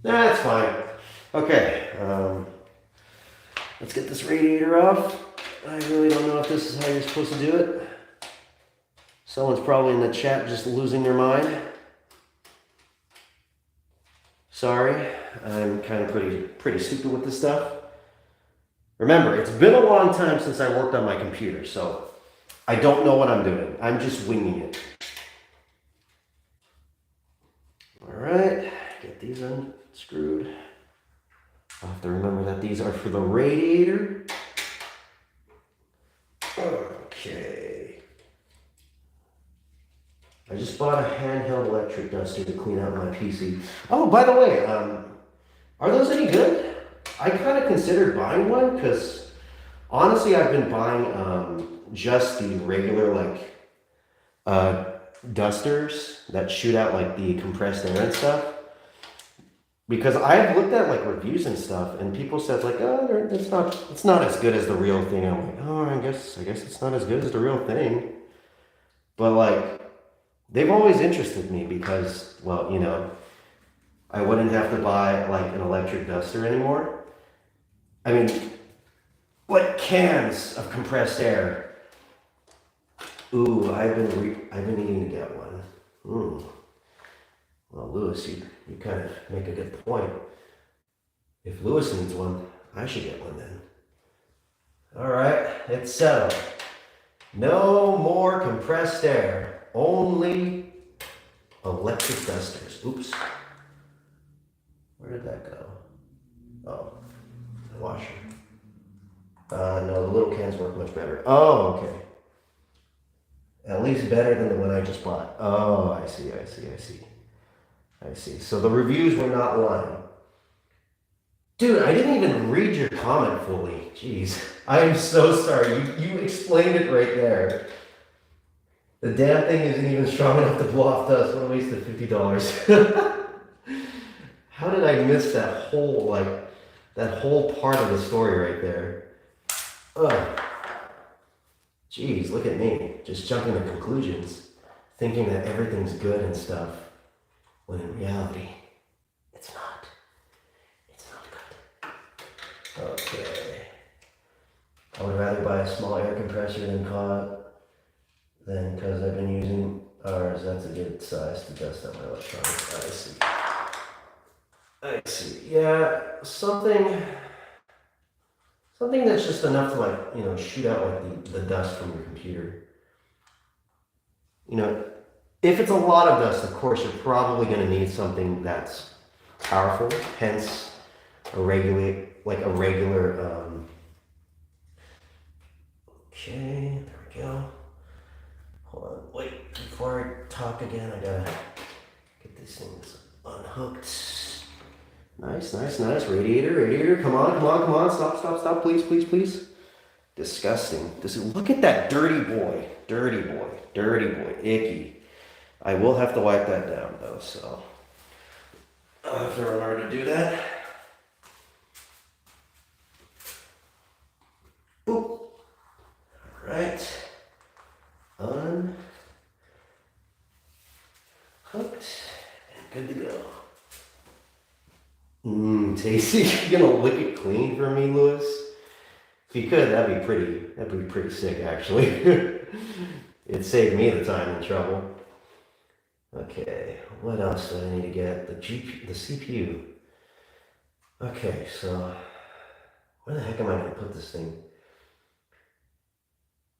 that's fine. Okay, let's get this radiator off. I really don't know if this is how you're supposed to do it. Someone's probably in the chat just losing their mind. Sorry, I'm kind of pretty stupid with this stuff. Remember, it's been a long time since I worked on my computer, so I don't know what I'm doing. I'm just winging it. All right, get these unscrewed. I'll have to remember that these are for the radiator. Okay. I just bought a handheld electric duster to clean out my PC. Oh, by the way, are those any good? I kind of considered buying one, because honestly, I've been buying just the regular like dusters that shoot out like the compressed air and stuff, Because I've looked at like reviews and stuff, and people said like, oh, it's not as good as the real thing. I'm like, oh, I guess it's not as good as the real thing. But like, they've always interested me because, well, you know, I wouldn't have to buy like an electric duster anymore. I mean, like cans of compressed air. Ooh, I've been needing to get one. Well, Lewis, you kind of make a good point. If Lewis needs one, I should get one then. All right, it's settled. No more compressed air, only electric dusters. Oops. Where did that go? Oh, the washer. No, the little cans work much better. Oh, okay. At least better than the one I just bought. Oh, I see. So the reviews were not lying. Dude, I didn't even read your comment fully. Jeez. I am so sorry. You explained it right there. The damn thing isn't even strong enough to blow off dust. What a waste of $50. How did I miss that whole part of the story right there? Ugh. Jeez, look at me. Just jumping to conclusions. Thinking that everything's good and stuff. When in reality, it's not. It's not good. Okay. I would rather buy a small air compressor than because I've been using ours. That's a good size to dust out my electronics. I see. Yeah, something that's just enough to like, you know, shoot out like the dust from your computer. You know, if it's a lot of dust, of course, you're probably going to need something that's powerful, hence a regular, okay, there we go. Hold on, wait, before I talk again, I gotta get these things unhooked. Nice. Radiator, come on, stop, please. Disgusting. Look at that dirty boy, icky. I will have to wipe that down though, so I'll have to remember to do that. Boop. Alright. Unhooked and good to go. Tasty. You gonna lick it clean for me, Lewis? If you could, that'd be pretty sick actually. It'd save me the time and trouble. Okay, what else do I need to get? The CPU. Okay, so where the heck am I going to put this thing?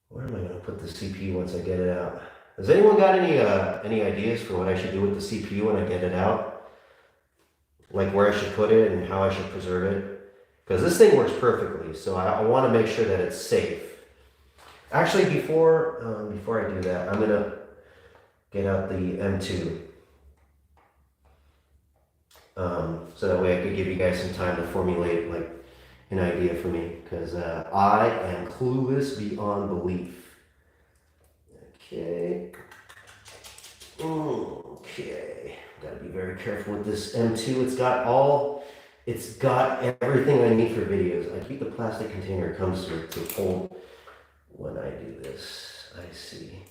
Where am I going to put the CPU once I get it out? Has anyone got any ideas for what I should do with the CPU when I get it out? Like where I should put it and how I should preserve it? Because this thing works perfectly, so I want to make sure that it's safe. Actually, before I do that, I'm going to get out the M2. So that way I could give you guys some time to formulate like an idea for me, because I am clueless beyond belief. Okay. Gotta be very careful with this M2. It's got everything I need for videos. I keep the plastic container it comes to hold when I do this. I see.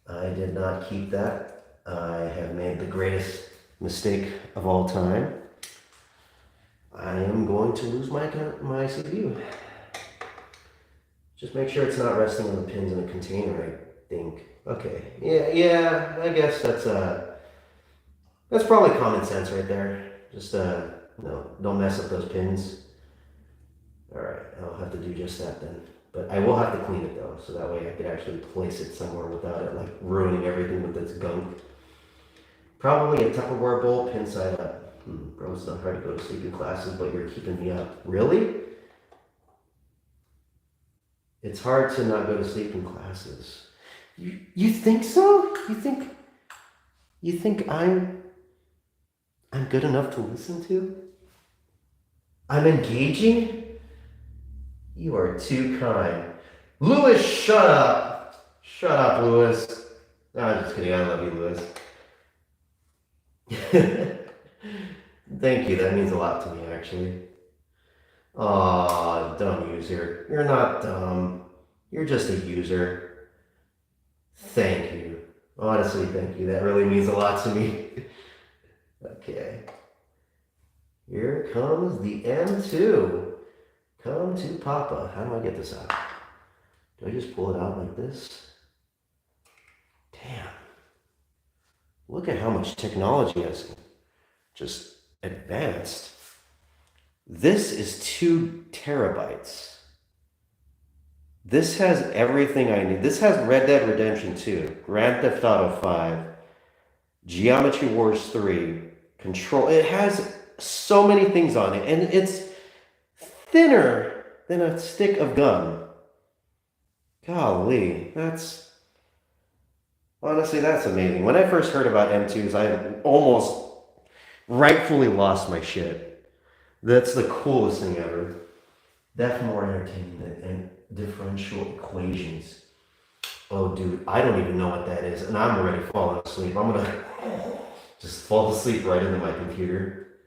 I did not keep that. I have made the greatest mistake of all time. I am going to lose my CPU. Just make sure it's not resting on the pins in the container, I think. Okay, yeah, I guess that's probably common sense right there. Just, no, don't mess up those pins. All right, I'll have to do just that then. But I will have to clean it though, so that way I could actually place it somewhere without it like ruining everything with its gunk. Probably a Tupperware bowl, pin side up. Bro, it's not hard to go to sleep in classes, but you're keeping me up. Really? It's hard to not go to sleep in classes. You think so? You think I'm good enough to listen to? I'm engaging? You are too kind. Lewis, shut up. Shut up, Lewis. No, I'm just kidding. I love you, Lewis. Thank you. That means a lot to me, actually. Aw, dumb user. You're not dumb. You're just a user. Thank you. Honestly, thank you. That really means a lot to me. Okay. Here comes the M2. Come to Papa. How do I get this out? Do I just pull it out like this? Damn. Look at how much technology has just advanced. This is 2 terabytes. This has everything I need. This has Red Dead Redemption 2, Grand Theft Auto 5, Geometry Wars 3, Control. It has so many things on it, and it's thinner than a stick of gum. Golly, honestly, that's amazing. When I first heard about M2s, I almost rightfully lost my shit. That's the coolest thing ever. That's more entertaining than differential equations. Oh, dude, I don't even know what that is, and I'm already falling asleep. I'm gonna just fall asleep right into my computer.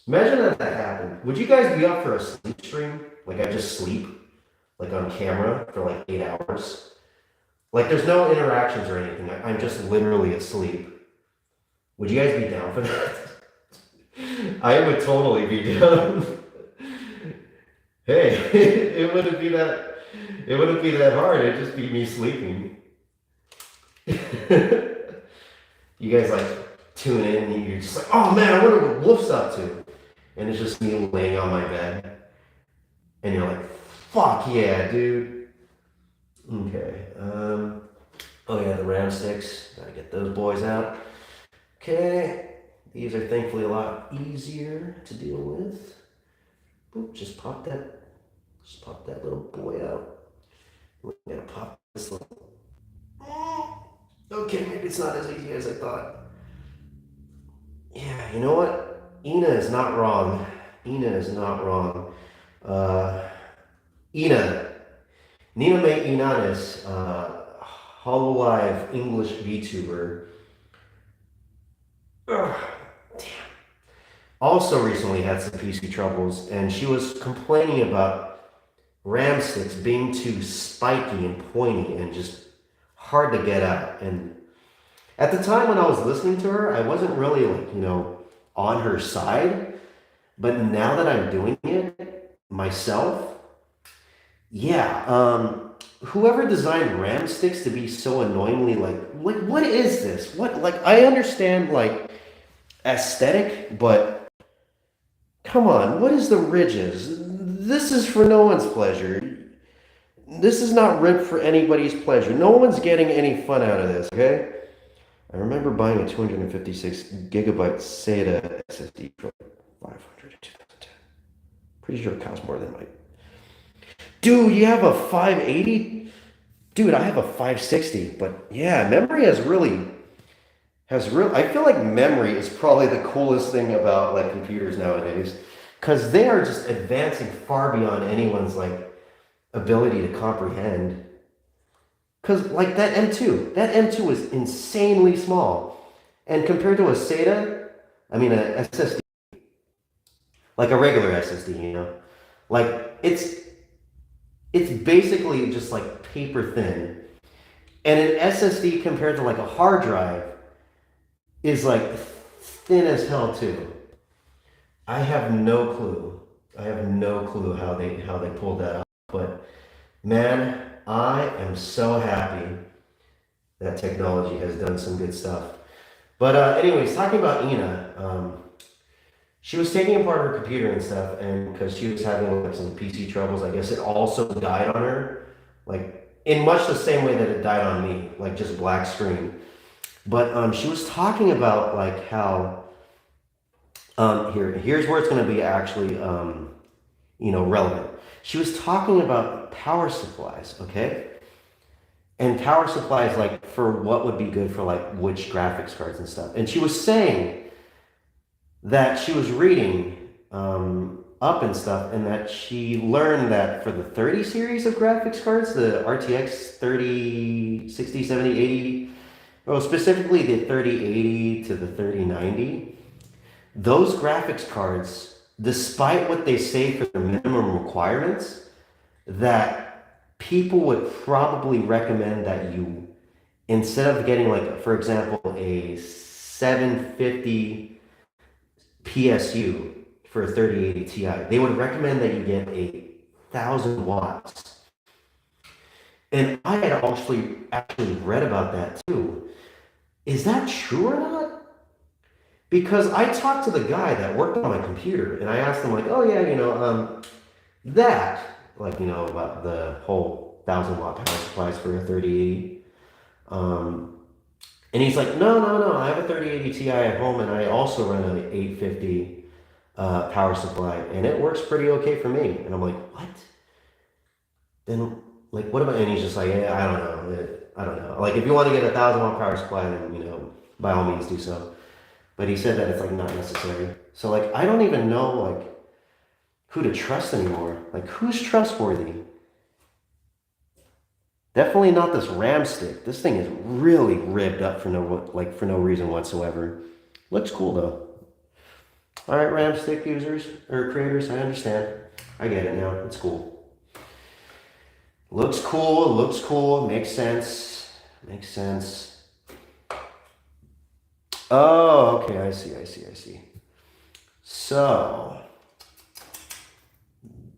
Imagine that happened. Would you guys be up for a sleep stream? Like I just sleep, like on camera for like 8 hours? Like there's no interactions or anything. I'm just literally asleep. Would you guys be down for that? I would totally be down. Hey, it wouldn't be that hard. It'd just be me sleeping. You guys like tune in and you're just like, oh man, I wonder what Wolf's up to. And it's just me laying on my bed. And you're like, fuck yeah, dude. Okay. Oh yeah, the RAM sticks. Gotta get those boys out. Okay. These are thankfully a lot easier to deal with. Boop, just pop that little boy out. We're gonna pop this little. Okay, maybe it's not as easy as I thought. Yeah, you know what? Ina is not wrong. Ina is not wrong. Ina. Nina May Inanis, Hololive English VTuber. Ugh, damn. Also recently had some PC troubles, and she was complaining about RAM sticks being too spiky and pointy and just hard to get out. And at the time when I was listening to her, I wasn't really like, on her side. But now that I'm doing it myself, yeah, whoever designed RAM sticks to be so annoyingly like what is this? What, like, I understand like aesthetic, but come on, what is the ridges? This is for no one's pleasure. This is not ripped for anybody's pleasure. No one's getting any fun out of this, okay? I remember buying a 256 gigabyte SATA SSD for like 500 in 2010. Pretty sure it costs more than my. Dude, you have a 580? Dude, I have a 560, but yeah, memory I feel like memory is probably the coolest thing about like computers nowadays, because they are just advancing far beyond anyone's like ability to comprehend. Because like that M2 is insanely small, and compared to a SATA, I mean a SSD, like a regular SSD, like it's basically just like paper thin, and an SSD compared to like a hard drive is like thin as hell too. I have no clue. I have no clue how they pulled that off, but man, I am so happy that technology has done some good stuff. But anyways, talking about Ina, she was taking apart her computer and stuff, and because she was having like some PC troubles, I guess it also died on her, like in much the same way that it died on me, like just black screen. But she was talking about like how here's where it's going to be actually relevant. She was talking about power supplies, okay? And power supplies like for what would be good for like which graphics cards and stuff. And she was saying that she was reading up and stuff, and that she learned that for the 30 series of graphics cards, the RTX 30, 60, 70, 80, well, specifically the 3080 to the 3090, those graphics cards, despite what they say for their minimum requirements, that people would probably recommend that you, instead of getting like, for example, a 750 PSU for a 3080 Ti, they would recommend that you get a 1000 watts. And I had actually read about that too. Is that true or not? Because I talked to the guy that worked on my computer and I asked him like, oh yeah, that, like, about the whole 1000 watt power supplies for a 3080. And he's like, no, I have a 3080 Ti at home and I also run an 850 power supply and it works pretty okay for me. And I'm like, what? Then, like, what about, and he's just like, yeah, I don't know. Like, if you want to get a 1000 watt power supply, then, by all means do so. But he said that it's like not necessary. So like, I don't even know like who to trust anymore. Like, who's trustworthy? Definitely not this RAM stick. This thing is really ribbed up for no reason whatsoever. Looks cool though. All right, RAM stick users or creators, I understand. I get it now. It's cool. Looks cool, makes sense. Oh, okay, I see. So,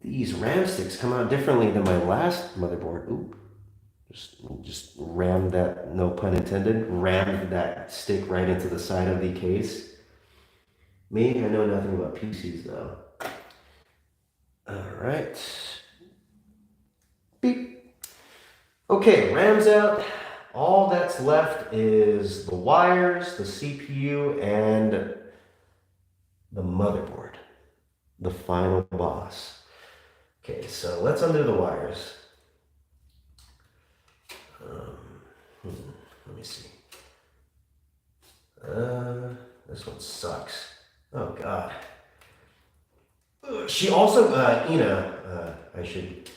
these RAM sticks come out differently than my last motherboard. Ooh, just rammed that, no pun intended, rammed that stick right into the side of the case. Me, I know nothing about PCs though. All right. Beep. Okay, RAM's out. All that's left is the wires, the CPU, and the motherboard. The final boss. Okay, so let's undo the wires. Let me see. This one sucks. Oh God. She also, Ina, I should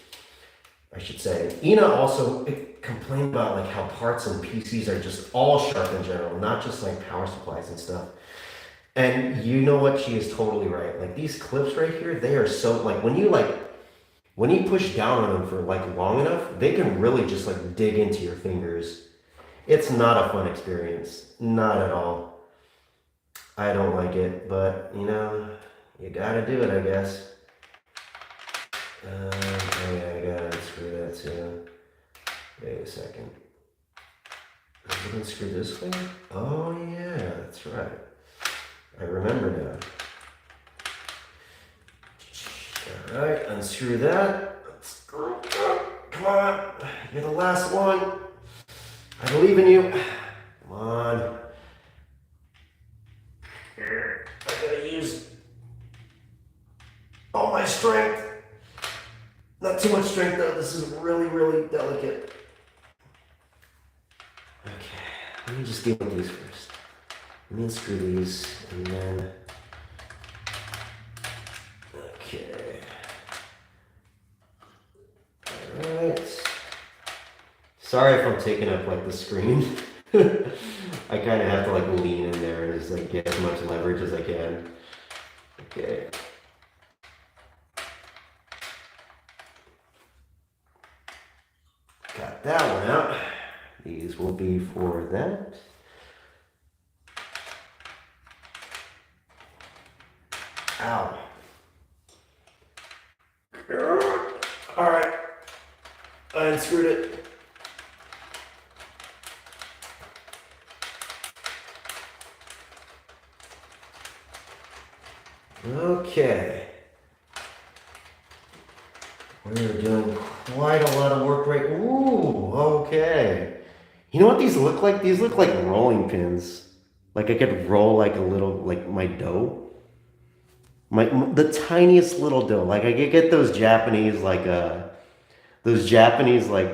say, Ina also complained about like how parts and PCs are just all sharp in general, not just like power supplies and stuff. And you know what? She is totally right. Like these clips right here, they are so like when you push down on them for like long enough, they can really just like dig into your fingers. It's not a fun experience. Not at all. I don't like it, but you gotta do it, I guess. Oh yeah, I gotta unscrew that too. Wait a second. Is it unscrew this way? Oh yeah, that's right. I remember now. Alright, unscrew that. Come on, you're the last one. I believe in you. Come on. Here, I gotta use all my strength. Not too much strength though, this is really, really delicate. Okay, let me just deal with these first. Let me unscrew these and then, okay. Alright. Sorry if I'm taking up like the screen. I kind of have to like lean in there and just like get as much leverage as I can. Okay. Got that one out. These will be for that. Ow. All right. I unscrewed it. Okay. We're doing quite a lot of work right. Ooh, okay. You know what these look like? These look like rolling pins. Like I could roll like a little, like my dough. The tiniest little dough. Like I could get those Japanese like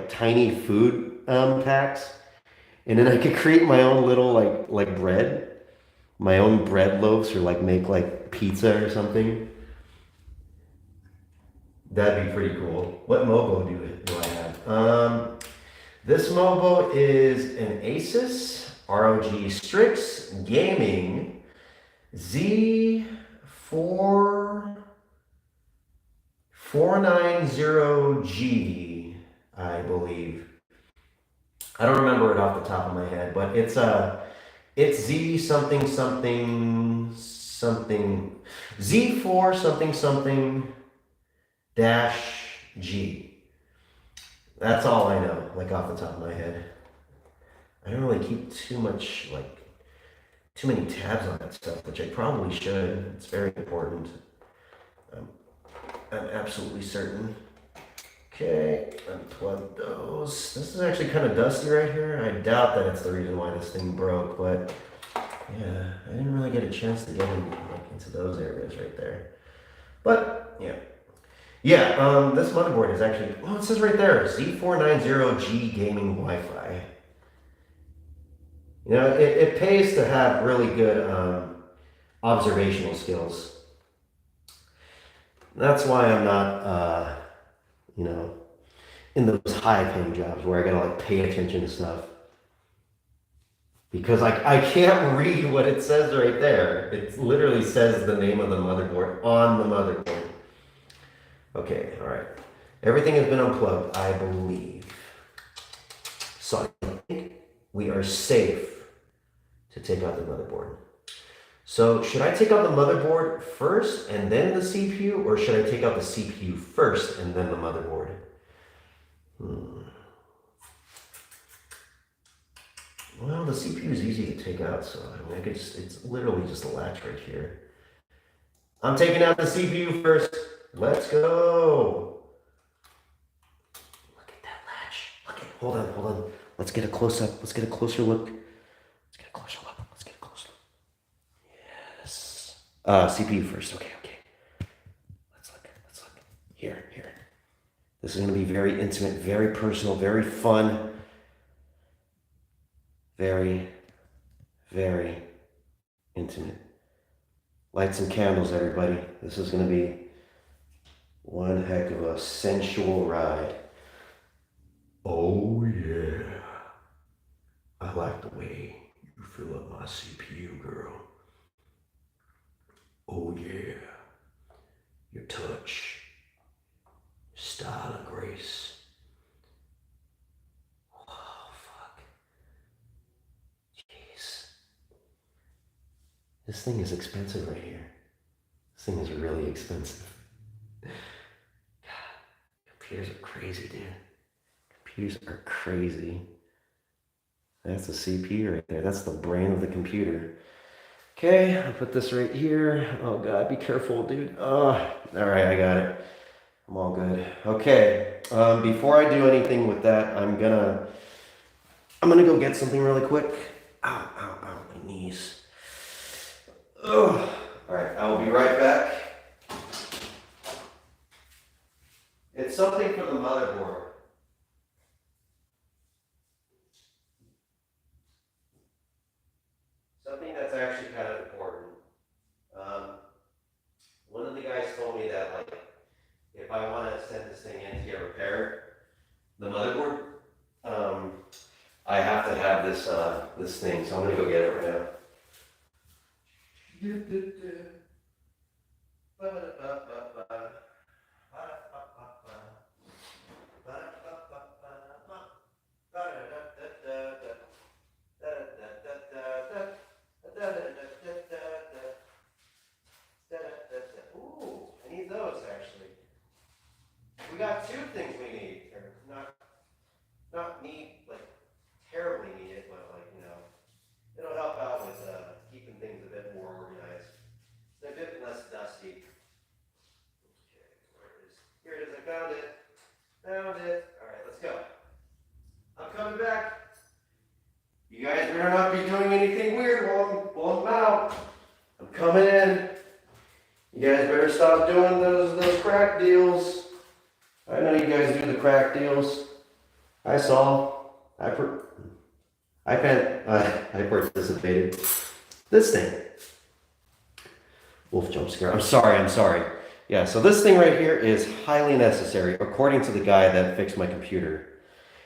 tiny food packs, and then I could create my own little like bread, my own bread loaves, or like make like pizza or something. That'd be pretty cool. What Mobo do I have? This Mobo is an Asus ROG Strix Gaming Z4490G, I believe. I don't remember it off the top of my head, but it's Z something something something Z4 something something dash G. That's all I know, like off the top of my head. I don't really keep too many tabs on that stuff, which I probably should. It's very important. I'm absolutely certain. Okay, unplug those. This is actually kind of dusty right here. I doubt that it's the reason why this thing broke, but yeah, I didn't really get a chance to get into those areas right there. But yeah. Yeah, this motherboard is actually, oh, it says right there, Z490G gaming Wi-Fi. You know, it pays to have really good observational skills. That's why I'm not, you know, in those high-paying jobs where I gotta like pay attention to stuff. Because I can't read what it says right there. It literally says the name of the motherboard on the motherboard. Okay, all right. Everything has been unplugged, I believe. So I think we are safe to take out the motherboard. So should I take out the motherboard first and then the CPU, or should I take out the CPU first and then the motherboard? Well, the CPU is easy to take out, so I mean, it's literally just a latch right here. I'm taking out the CPU first. Let's go. Look at that latch. Look at, hold on. Let's get a close up. Let's get a closer look. Let's get a closer look. Yes. CPU first. Okay. Let's look. Here. This is going to be very intimate, very personal, very fun. Very, very intimate. Light some candles, everybody. This is going to be one heck of a sensual ride. Oh yeah. I like the way you fill up my CPU, girl. Oh yeah. Your touch. Style and grace. Oh, fuck. Jeez. This thing is expensive right here. This thing is really expensive. God, computers are crazy, dude. Computers are crazy. That's the CPU right there. That's the brain of the computer. Okay, I'll put this right here. Oh God, be careful, dude. Oh, all right, I got it. I'm all good. Okay, before I do anything with that, I'm gonna go get something really quick. Ow, my knees. Ugh. All right, I will be right back. It's something for the motherboard. Something that's actually kind of important. One of the guys told me that, like, if I want to send this thing in to get repaired, the motherboard, I have to have this thing. So I'm gonna go get it right now. Ooh, I need those actually. We got two things we need. Not need, like, terribly need it, but like, you know, it'll help out with keeping things a bit more organized. A bit less dusty. Okay, where it is? Here it is, I found it. Alright, let's go. I'm coming back. You guys better not be doing anything weird while I'm out. I'm coming in. You guys better stop doing those crack deals. I know you guys do the crack deals. I saw. I participated. This thing. Wolf jump scare. I'm sorry. Yeah, so this thing right here is highly necessary, according to the guy that fixed my computer.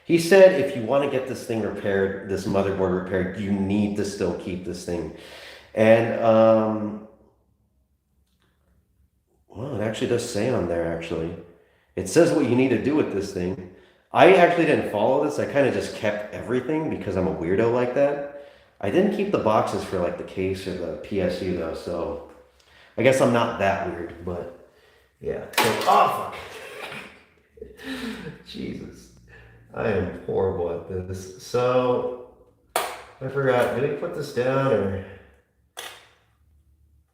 He said if you want to get this thing repaired, this motherboard repaired, you need to still keep this thing. And well, it actually does say on there, actually. It says what you need to do with this thing. I actually didn't follow this. I kind of just kept everything because I'm a weirdo like that. I didn't keep the boxes for like the case or the PSU though, so I guess I'm not that weird, but yeah. So, oh, fuck. Jesus. I am horrible at this. So, I forgot. Do we put this down or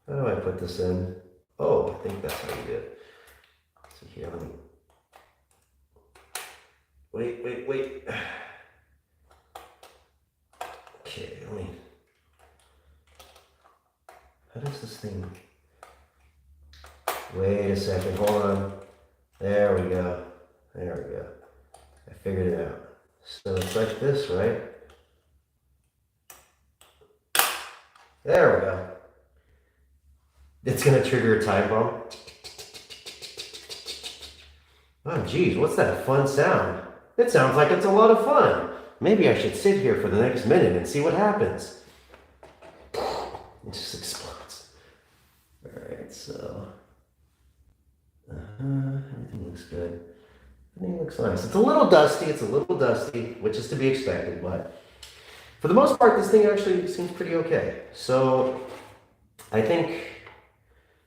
how do I put this in? Oh, I think that's how you do it. So here, let me. Wait. Okay, let me. How does this thing? Wait a second, hold on. There we go. I figured it out. So it's like this, right? There we go. It's gonna trigger a time bomb. Oh geez, what's that fun sound? It sounds like it's a lot of fun. Maybe I should sit here for the next minute and see what happens. It just explodes. Alright, so everything looks good. Everything looks nice. It's a little dusty, which is to be expected, but for the most part, this thing actually seems pretty okay. So I think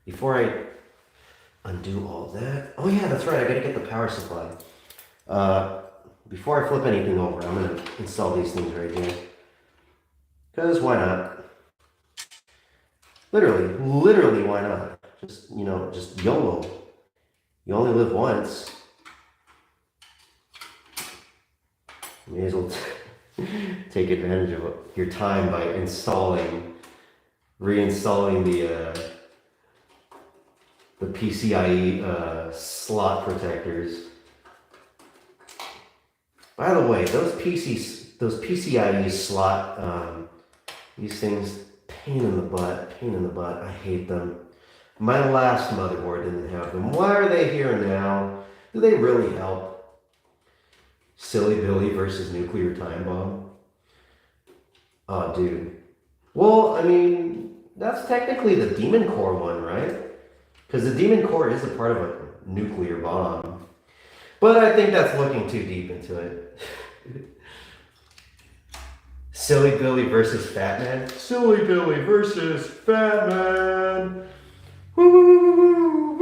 before I undo all that, oh yeah, that's right, I gotta get the power supply. Before I flip anything over, I'm gonna install these things right here. Because why not? Literally, why not? Just, just YOLO. You only live once. May as well take advantage of your time by reinstalling the PCIe slot protectors. By the way, those PCIe slot, these things, pain in the butt. I hate them. My last motherboard didn't have them. Why are they here now? Do they really help? Silly Billy versus nuclear time bomb. Oh, dude. Well, I mean, that's technically the Demon Core one, right? Because the Demon Core is a part of a nuclear bomb. But I think that's looking too deep into it. Silly Billy versus Fat Man. Silly Billy versus Fat Man. Woo.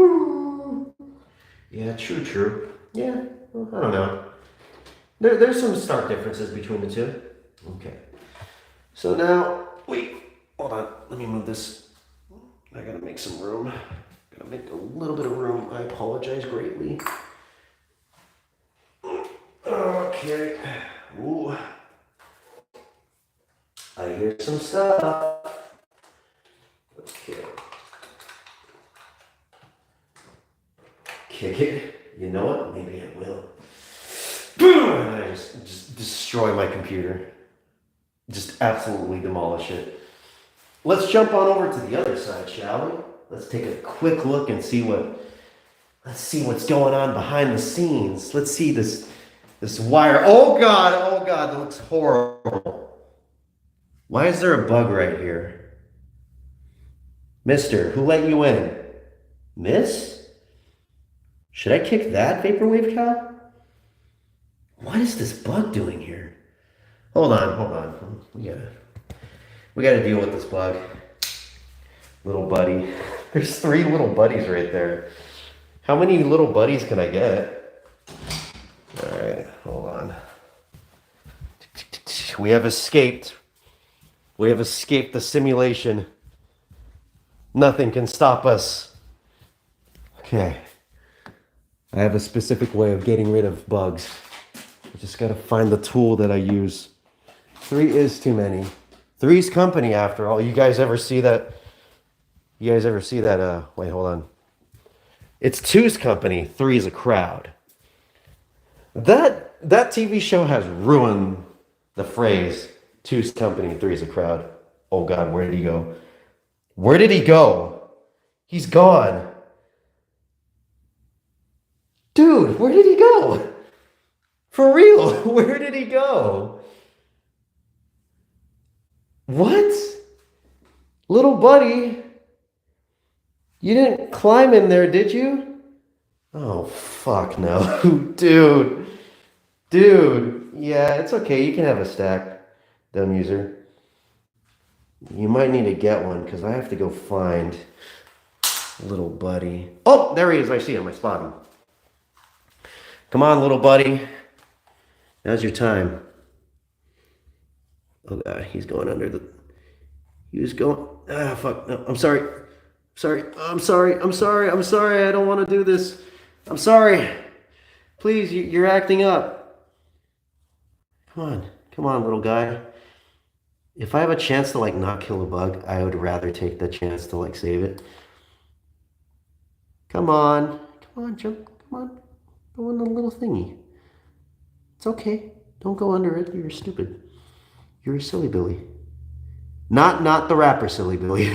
Yeah, true. Yeah, well, I don't know. There's some stark differences between the two. Okay. So now, wait, hold on. Let me move this. I gotta make some room. Gotta make a little bit of room. I apologize greatly. Okay. Ooh. I hear some stuff. Okay. Kick it. You know what? Maybe I will. Boom! And I just destroy my computer. Just absolutely demolish it. Let's jump on over to the other side, shall we? Let's take a quick look and see what's going on behind the scenes. Let's see this wire. Oh god, that looks horrible. Why is there a bug right here? Mister, who let you in? Miss? Should I kick that vaporwave cow? What is this bug doing here? Hold on. We gotta deal with this bug. Little buddy. There's 3 little buddies right there. How many little buddies can I get? Alright, hold on. We have escaped. We have escaped the simulation. Nothing can stop us. Okay. I have a specific way of getting rid of bugs. I just gotta find the tool that I use. 3 is too many. 3's company after all. You guys ever see that? Wait, hold on. It's 2's company, 3's a crowd. That TV show has ruined the phrase 2's company, 3's a crowd. Oh god, where did he go? Where did he go? He's gone. Dude, where did he go? For real, where did he go? What? Little buddy, you didn't climb in there, did you? Oh, fuck no. Dude. Dude. Yeah, it's okay. You can have a stack, dumb user. You might need to get one because I have to go find little buddy. Oh, there he is. I see him. I spot him. Come on, little buddy. Now's your time. Oh, God. He's going under the... He was going... Ah, fuck. No, I'm sorry. Sorry. I'm sorry. I'm sorry. I'm sorry. I don't want to do this. I'm sorry. Please, you're acting up. Come on. Come on, little guy. If I have a chance to, like, not kill a bug, I would rather take the chance to, like, save it. Come on. Come on, jump. Come on. Go in the little thingy. It's okay. Don't go under it. You're stupid. You're a silly Billy. Not the rapper silly Billy.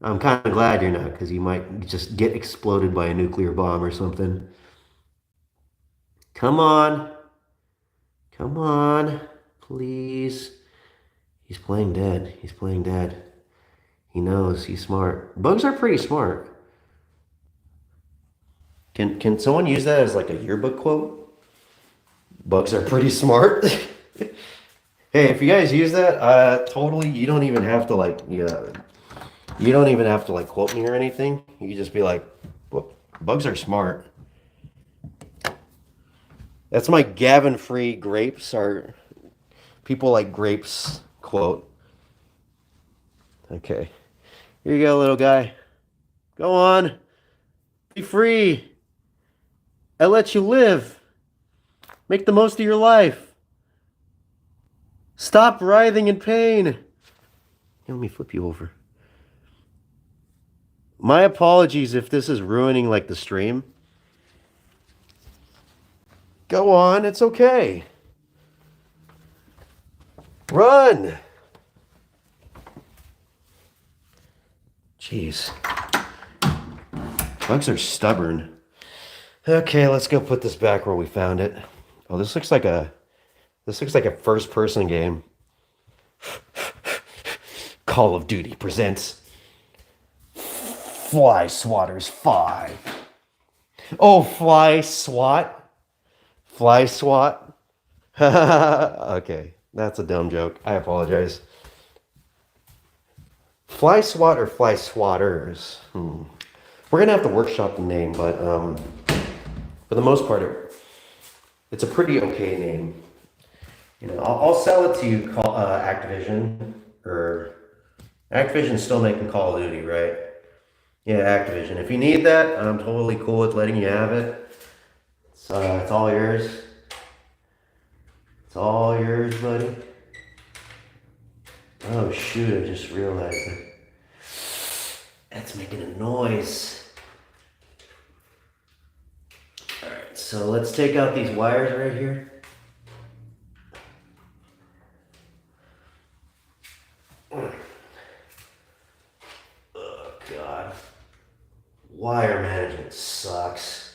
I'm kind of glad you're not, because you might just get exploded by a nuclear bomb or something. Come on. Come on. Please. He's playing dead. He's playing dead. He knows. He's smart. Bugs are pretty smart. Can someone use that as like a yearbook quote? Bugs are pretty smart. Hey, if you guys use that, totally, you don't even have to like, yeah, you don't even have to like quote me or anything. You can just be like, well, bugs are smart. That's my Gavin-free grapes are people like grapes quote. Okay. Here you go, little guy. Go on. Be free. I let you live. Make the most of your life. Stop writhing in pain. Here, let me flip you over. My apologies if this is ruining like the stream. Go on, it's okay. Run. Jeez. Bugs are stubborn. Okay, let's go put this back where we found it. Oh, this looks like a first-person game. Call of Duty presents Fly Swatters 5. Oh, Fly Swat? Fly Swat? Okay, that's a dumb joke. I apologize. Fly Swat or Fly Swatters? We're gonna have to workshop the name, but for the most part, it's a pretty okay name. You know, I'll sell it to you, Activision, or Activision's still making Call of Duty, right? Yeah, Activision. If you need that, I'm totally cool with letting you have it. It's all yours. It's all yours, buddy. Oh shoot! I just realized that. That's making a noise. All right, so let's take out these wires right here. Oh God. Wire management sucks.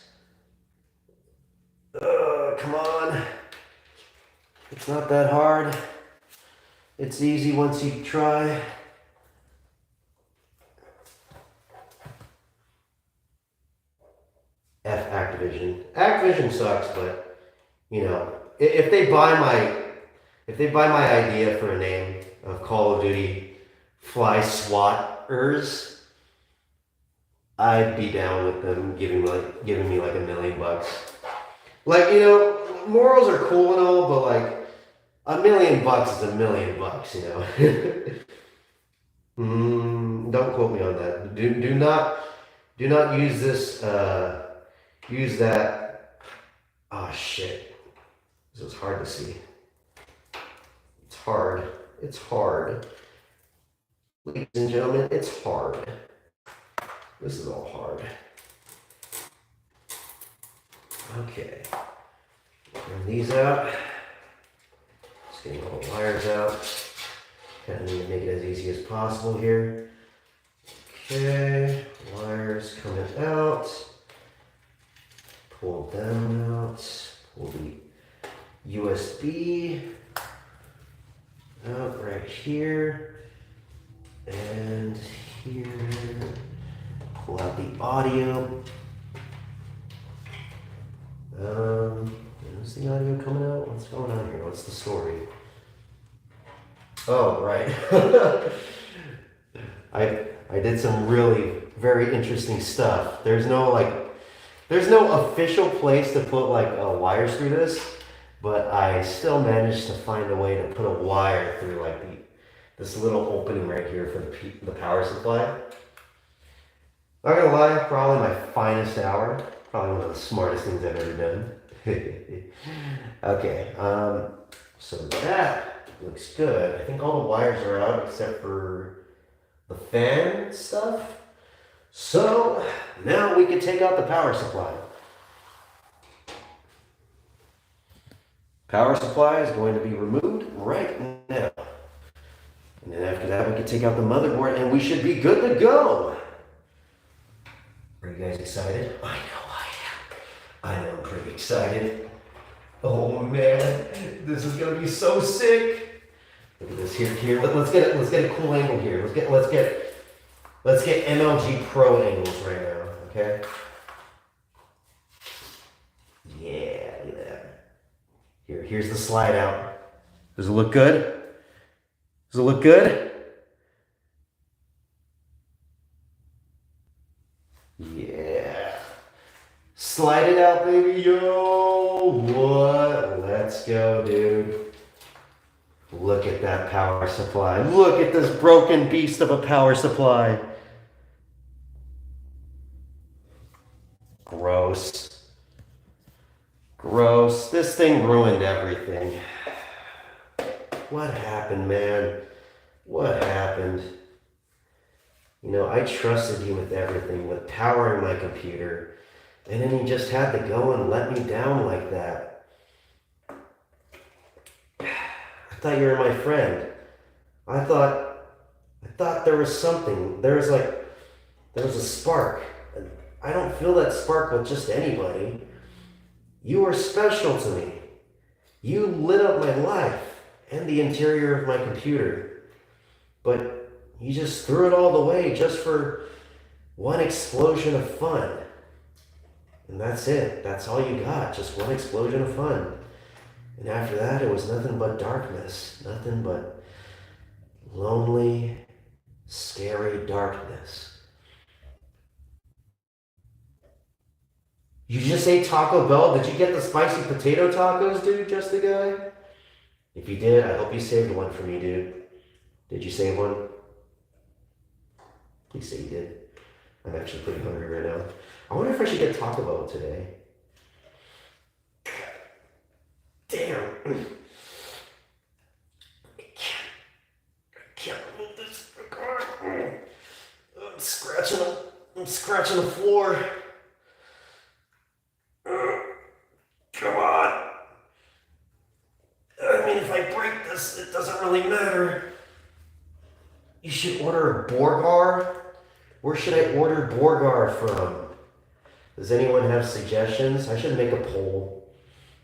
Come on. It's not that hard. It's easy once you try. F Activision. Activision sucks, but you know, if they buy my idea for a name of Call of Duty Fly Swatters, I'd be down with them giving me like $1 million. Like, you know, morals are cool and all, but like $1 million is $1 million, you know. Don't quote me on that. Do not use this. Use that. Oh shit! This is hard to see. It's hard. It's hard. Ladies and gentlemen, it's hard. This is all hard. Okay. Bring these out. Just getting all the wires out. Kind of need to make it as easy as possible here. Okay. Wires coming out. Pull them out. Pull the USB out right here. And here, pull out the audio. Is the audio coming out? What's going on here? What's the story? Oh, right. I did some really very interesting stuff. There's no official place to put wires through this, but I still managed to find a way to put a wire through this little opening right here for the power supply. Not gonna lie, probably my finest hour. Probably one of the smartest things I've ever done. Okay, so that looks good. I think all the wires are out except for the fan stuff. So now we can take out the power supply. Power supply is going to be removed right now. And then after that, we can take out the motherboard and we should be good to go. Are you guys excited? I know I am. I know I'm pretty excited. Oh man, this is gonna be so sick. Look at this here. Let's get a cool angle here. Let's get MLG Pro angles right now, okay? Yeah, look at that. Here's the slide out. Does it look good? Does it look good? Yeah. Slide it out, baby. Yo, what? Let's go, dude. Look at that power supply. Look at this broken beast of a power supply. Gross. Gross. This thing ruined everything. What happened, man? What happened? You know, I trusted you with everything, with powering my computer, and then you just had to go and let me down like that. I thought you were my friend. I thought there was something. There was a spark. I don't feel that spark with just anybody. You were special to me. You lit up my life and the interior of my computer. But you just threw it all away just for one explosion of fun. And that's it. That's all you got. Just one explosion of fun. And after that, it was nothing but darkness. Nothing but lonely, scary darkness. You just ate Taco Bell? Did you get the spicy potato tacos, dude, just the guy? If you did, I hope you saved one for me, dude. Did you save one? Please say you did. I'm actually pretty hungry right now. I wonder if I should get Taco Bell today. Damn. I can't move this. I'm scratching the floor. Come on. I mean, if I break this, it doesn't really matter. You should order a Borgar. Where should I order Borgar from? Does anyone have suggestions? I should make a poll.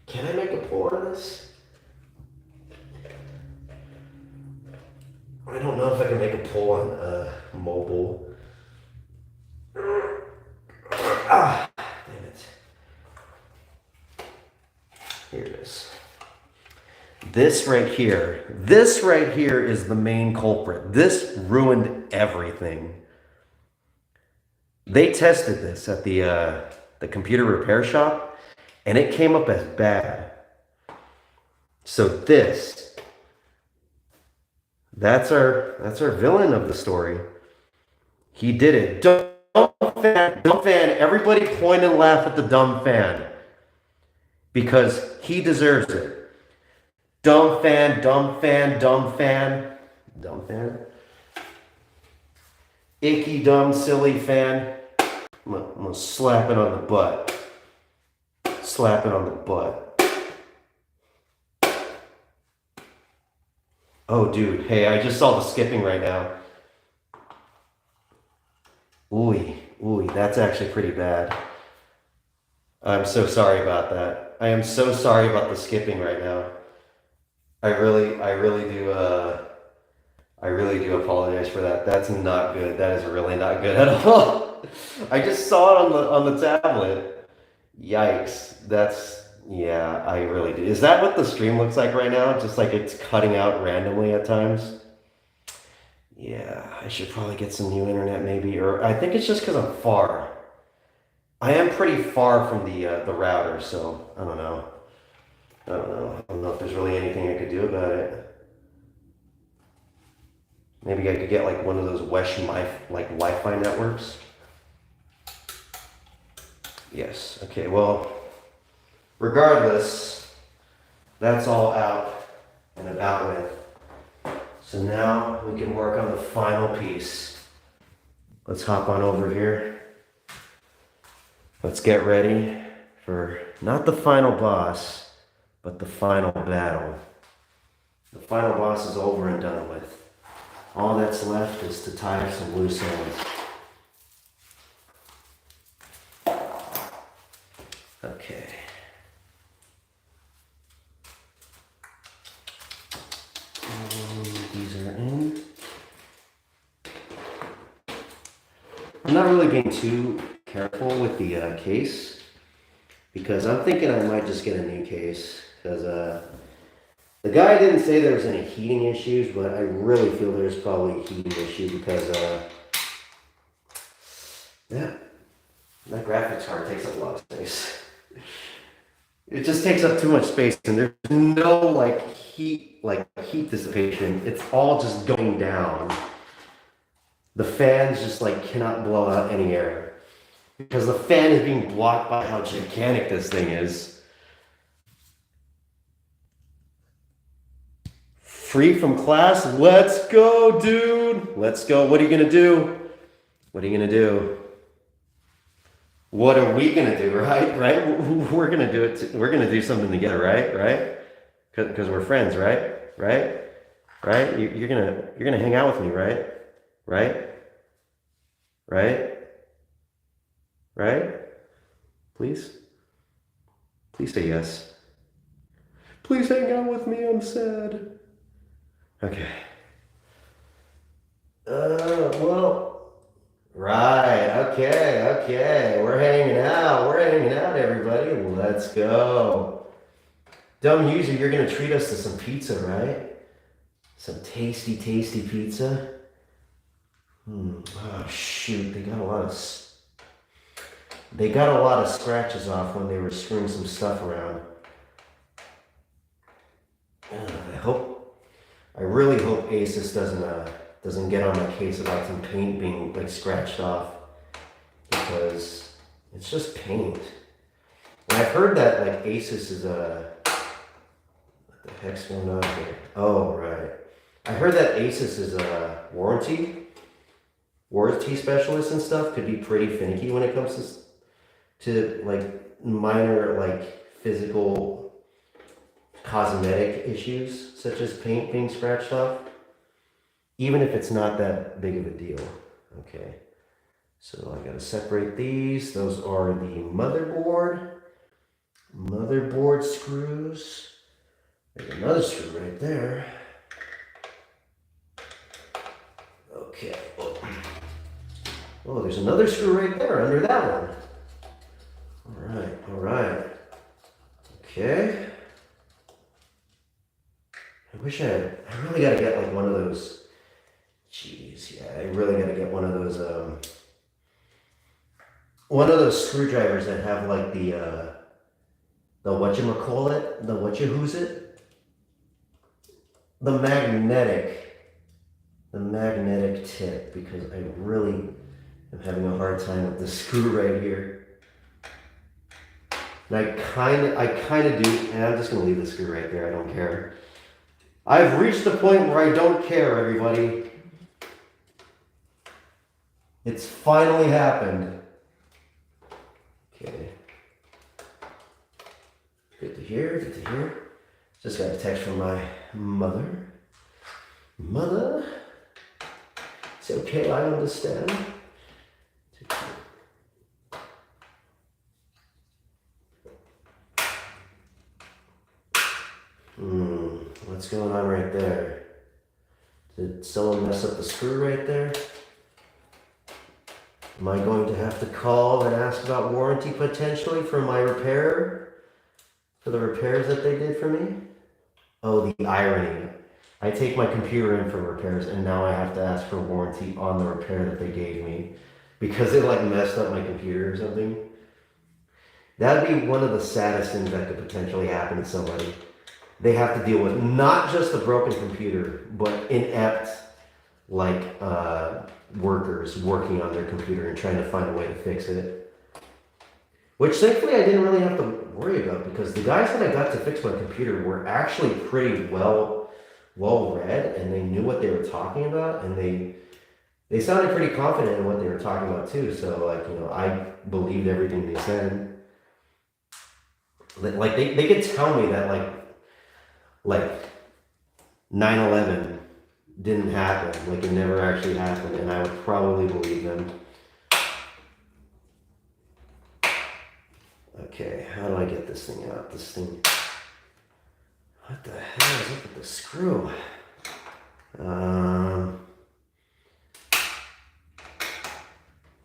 Can I make a poll on this? I don't know if I can make a poll on mobile. Ah, damn it. Here it is. This right here is the main culprit. This ruined everything. They tested this at the computer repair shop, and it came up as bad. So that's our villain of the story. He did it. Dumb fan. Everybody point and laugh at the dumb fan because he deserves it. Dumb fan. Icky, dumb, silly fan. I'm gonna slap it on the butt. Slap it on the butt. Oh, dude. Hey, I just saw the skipping right now. Ooh, that's actually pretty bad. I'm so sorry about that. I am so sorry about the skipping right now. I really do, I really do apologize for that. That's not good. That is really not good at all. I just saw it on the tablet. Yikes. That's yeah, I really do. Is that what the stream looks like right now? Just like it's cutting out randomly at times? Yeah, I should probably get some new internet maybe, or I think it's just because I'm far. I am pretty far from the router, so I don't know. I don't know. I don't know if there's really anything I could do about it. Maybe I could get like one of those like Wi-Fi networks. Yes. Okay. Well, regardless, that's all out and about with. So now we can work on the final piece. Let's hop on over here. Let's get ready for not the final boss, but the final battle. The final boss is over and done with. All that's left is to tie some loose ends. Okay. These are in. I'm not really being too careful with the case because I'm thinking I might just get a new case because the guy didn't say there was any heating issues, but I really feel there's probably a heating issue because yeah, that graphics card takes up a lot of space. It just takes up too much space, and there's no heat dissipation. It's all just going down. The fans just cannot blow out any air because the fan is being blocked by how gigantic this thing is. Free from class? Let's go, dude. Let's go. What are you gonna do? What are you gonna do? What are we gonna do? Right? We're gonna do it. We're gonna do something together, right? Because we're friends, right? You're gonna hang out with me, right? Please say yes. Please hang out with me. I'm sad. Okay. Well, right. Okay. We're hanging out, everybody. Let's go. Dumb user, you're gonna treat us to some pizza, right? Some tasty pizza. Oh shoot, they got a lot of scratches off when they were screwing some stuff around. I really hope Asus doesn't get on my case about some paint being scratched off because it's just paint. And I've heard that Asus is what the heck's going on here? Oh right, I heard that Asus is a warranty specialist and stuff could be pretty finicky when it comes to minor physical cosmetic issues such as paint being scratched off, even if it's not that big of a deal. Okay, so I gotta separate these. Those are the motherboard screws. There's another screw right there. Okay. Oh, there's another screw right there under that one. All right. Okay. I really gotta get one of those. Jeez, yeah, I really gotta get one of those screwdrivers that have the whatchamacallit, the whatchahoozit, the magnetic tip, because I really am having a hard time with this screw right here. And I kind of do, and I'm just gonna leave the screw right there. I don't care. I've reached the point where I don't care, everybody. It's finally happened. Okay. Good to hear. Just got a text from my mother. Mother? It's okay, I understand. What's going on right there? Did someone mess up the screw right there? Am I going to have to call and ask about warranty potentially for my repair? For the repairs that they did for me? Oh, the irony. I take my computer in for repairs and now I have to ask for warranty on the repair that they gave me because it like messed up my computer or something. That would be one of the saddest things that could potentially happen to somebody. They have to deal with not just a broken computer, but inept workers working on their computer and trying to find a way to fix it. Which thankfully I didn't really have to worry about because the guys that I got to fix my computer were actually pretty well read and they knew what they were talking about and they sounded pretty confident in what they were talking about too. So I believed everything they said. Like they could tell me that like 9/11 didn't happen, like it never actually happened, and I would probably believe them. Okay, how do I get this thing out? What the hell is up with the screw?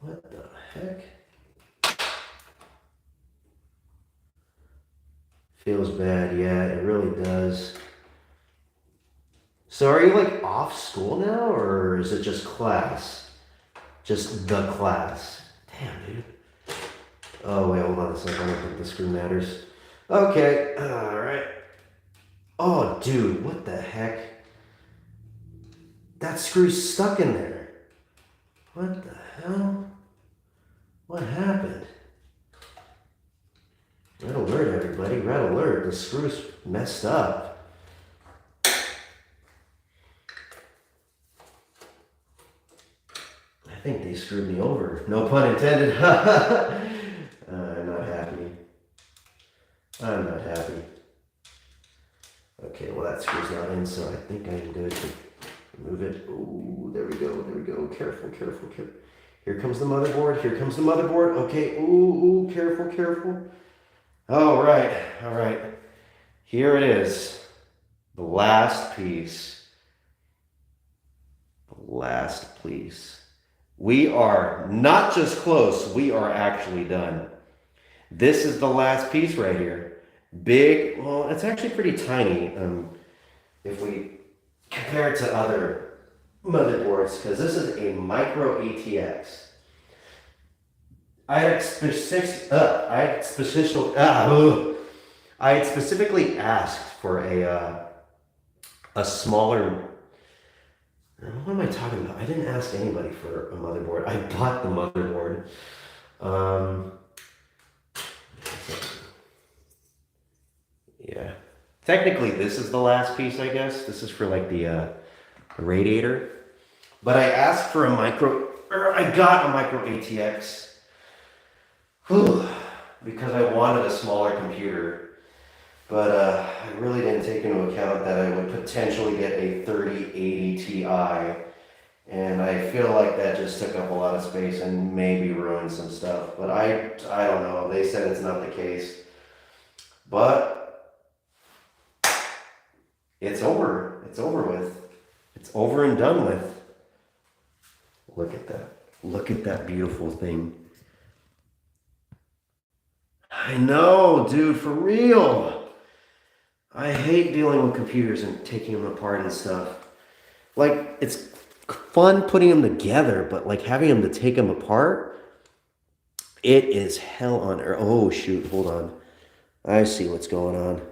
What the heck? Feels bad, yeah, it really does. So are you like off school now, or is it just class? Just the class? Damn, dude. Oh, wait, hold on a second. I don't think the screw matters. Okay, alright. Oh, dude, what the heck? That screw's stuck in there. What the hell? What happened? Red alert, everybody. Red alert. The screw's messed up. I think they screwed me over. No pun intended. I'm not happy. I'm not happy. Okay, well that screw's not in, so I think I'm good to remove it. Ooh, there we go, there we go. Careful, careful, careful. Here comes the motherboard, here comes the motherboard. Okay, ooh, careful, careful. All right. Here it is. The last piece. The last piece. We are not just close, we are actually done. This is the last piece right here. Big, well, it's actually pretty tiny if we compare it to other motherboards, because this is a micro ATX. I had specifically asked for a smaller. What am I talking about? I didn't ask anybody for a motherboard. I bought the motherboard. Yeah. Technically, this is the last piece, I guess. This is for like the radiator. But I asked for I got a micro ATX. Because I wanted a smaller computer. But I really didn't take into account that I would potentially get a 3080 Ti. And I feel like that just took up a lot of space and maybe ruined some stuff. But I don't know. They said it's not the case. But it's over. It's over with. It's over and done with. Look at that. Look at that beautiful thing. I know, dude, for real. I hate dealing with computers and taking them apart and stuff. Like, it's fun putting them together, but like having them to take them apart, it is hell on earth. Oh, shoot, hold on. I see what's going on.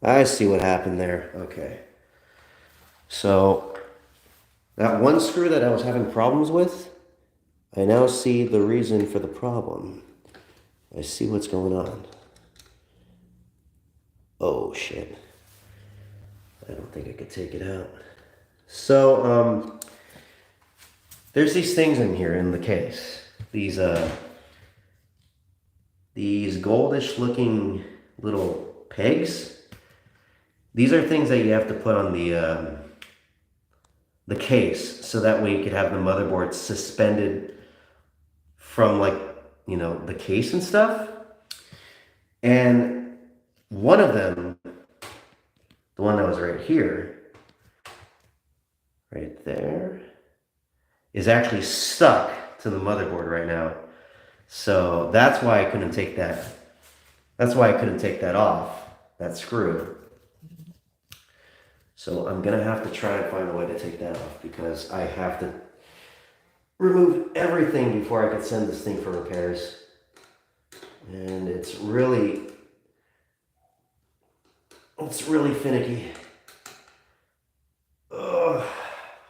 I see what happened there. Okay. So, that one screw that I was having problems with, I now see the reason for the problem. I see what's going on. Oh, shit. I don't think I could take it out. So, there's these things in here in the case. These goldish looking little pegs. These are things that you have to put on the case, so that way you could have the motherboard suspended from the case and stuff. And one of them, the one that was right here, is actually stuck to the motherboard right now. So that's why I couldn't take that. That's why I couldn't take that off, that screw. So I'm gonna have to try and find a way to take that off because I have to remove everything before I can send this thing for repairs. And it's really finicky. Ugh.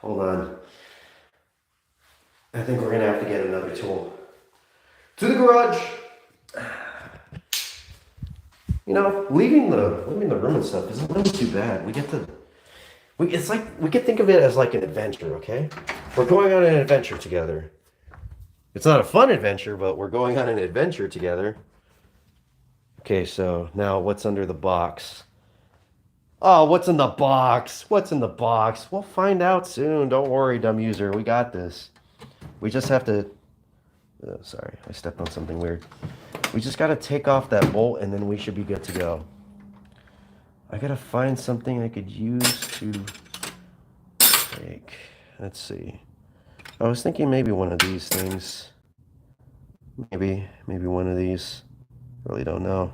Hold on. I think we're gonna have to get another tool. To the garage. You know, leaving the room and stuff isn't really too bad. It's like we could think of it as like an adventure, okay? We're going on an adventure together. It's not a fun adventure, but we're going on an adventure together. Okay, so now what's under the box? Oh, what's in the box? What's in the box? We'll find out soon. Don't worry, dumb user. We got this. We just have to... Oh, sorry, I stepped on something weird. We just got to take off that bolt and then we should be good to go. I got to find something I could use to take. Let's see. I was thinking maybe one of these things. Maybe one of these. Really don't know.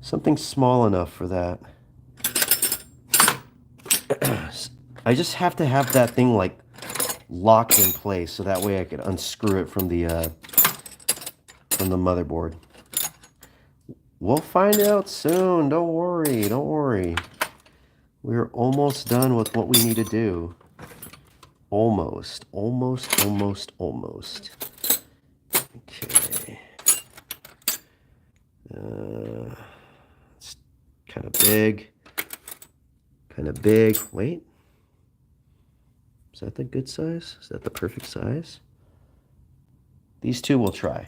Something small enough for that. I just have to have that thing like locked in place so that way I can unscrew it from the motherboard. We'll find out soon. Don't worry. Don't worry. We're almost done with what we need to do. Almost. Okay. It's kind of big. Wait. Is that the good size? Is that the perfect size? These two we'll try.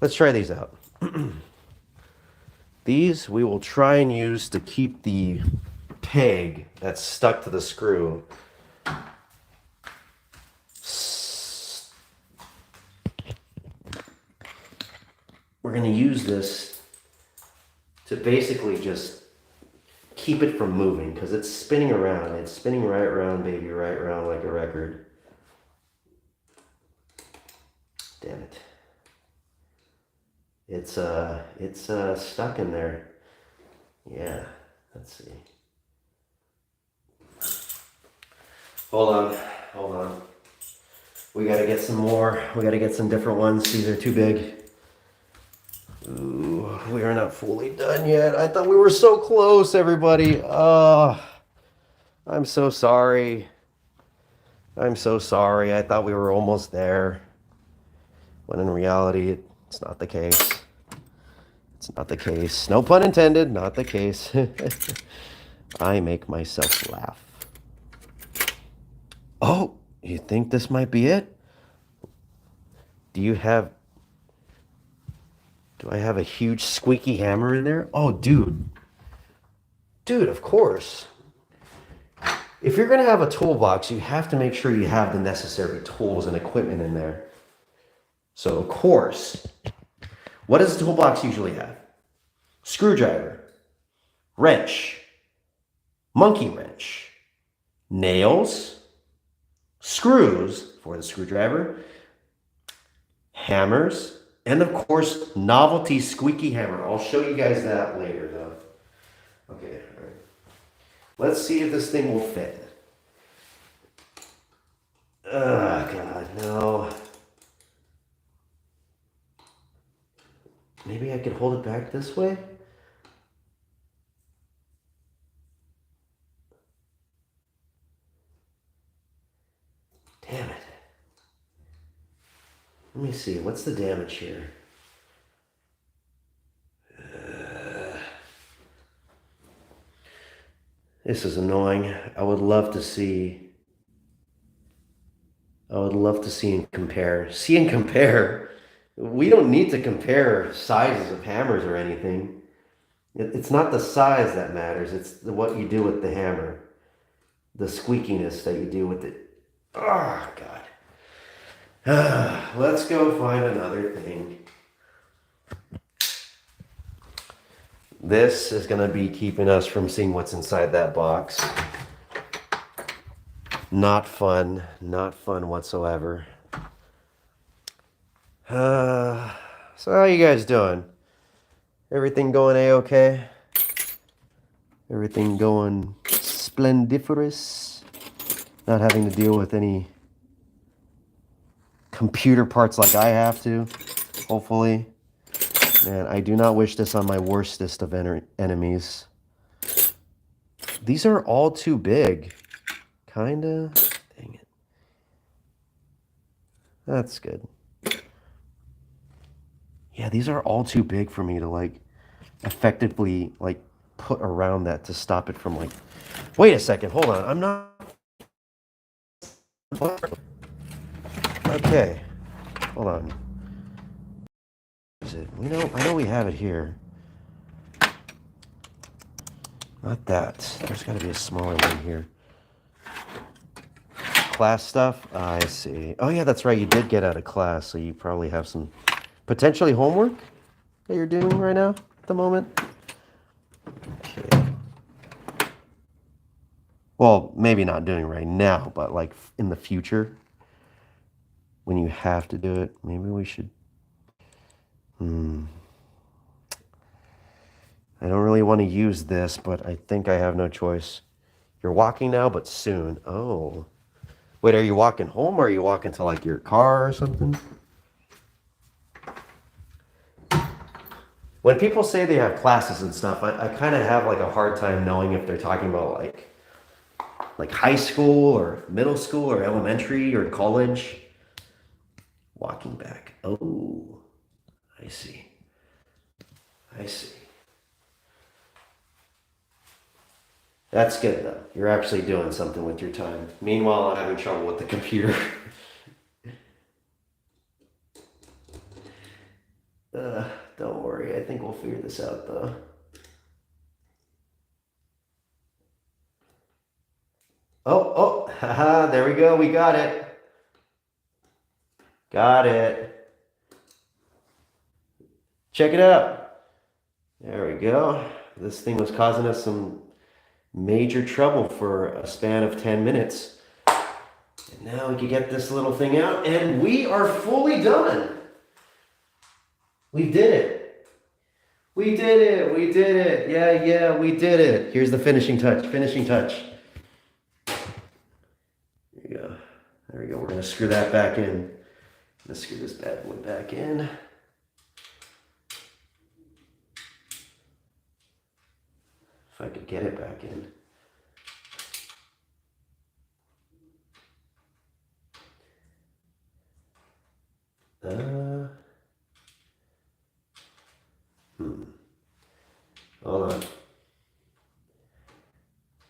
Let's try these out. These we will try and use to keep the peg that's stuck to the screw we're going to use this to basically just keep it from moving because it's spinning around. It's spinning right around, baby, right around like a record. Damn it. It's stuck in there. Yeah, let's see. Hold on. We gotta get some more. We gotta get some different ones. These are too big. Ooh, we are not fully done yet. I thought we were so close, everybody. I'm so sorry. I thought we were almost there. When in reality, it's not the case. It's not the case. No pun intended, not the case. I make myself laugh. Oh, you think this might be it? Do I have a huge squeaky hammer in there? Oh, dude. Dude, of course. If you're going to have a toolbox, you have to make sure you have the necessary tools and equipment in there. So, of course, what does a toolbox usually have? Screwdriver, wrench, monkey wrench, nails, screws for the screwdriver, hammers, and of course, novelty squeaky hammer. I'll show you guys that later, though. Okay, all right. Let's see if this thing will fit. Oh, God, no. Maybe I could hold it back this way? Damn it. Let me see. What's the damage here? This is annoying. I would love to see and compare. See and compare. We don't need to compare sizes of hammers or anything. It's not the size that matters. It's what you do with the hammer. The squeakiness that you do with it. Oh, God. Let's go find another thing. This is going to be keeping us from seeing what's inside that box. Not fun. Not fun whatsoever. So how you guys doing? Everything going a-okay? Everything going splendiferous? Not having to deal with any computer parts like I have to, hopefully. Man, I do not wish this on my worstest of enemies. These are all too big. Kinda. Dang it. That's good. Yeah, these are all too big for me to, like, effectively, like, put around that to stop it from, like... Wait a second, hold on. I'm not... Okay. Hold on. Is it? I know we have it here. Not that. There's got to be a smaller one here. Class stuff? I see. Oh, yeah, that's right. You did get out of class, so you probably have some potentially homework that you're doing right now at the moment. Okay. Well, maybe not doing right now, but like in the future, when you have to do it, maybe we should... I don't really want to use this, but I think I have no choice. You're walking now, but soon. Oh. Wait, are you walking home or are you walking to like your car or something? When people say they have classes and stuff, I kind of have like a hard time knowing if they're talking about like high school or middle school or elementary or college. Walking back. Oh, I see. I see. That's good though. You're actually doing something with your time. Meanwhile, I'm having trouble with the computer. Don't worry. I think we'll figure this out though. Oh, haha, there we go. We got it. Got it. Check it out. There we go. This thing was causing us some major trouble for a span of 10 minutes. And now we can get this little thing out and we are fully done. We did it. We did it. We did it. Yeah, we did it. Here's the finishing touch. Finishing touch. There you go. There we go. We're going to screw that back in. Let's screw this bad boy back in. If I could get it back in. Hold on.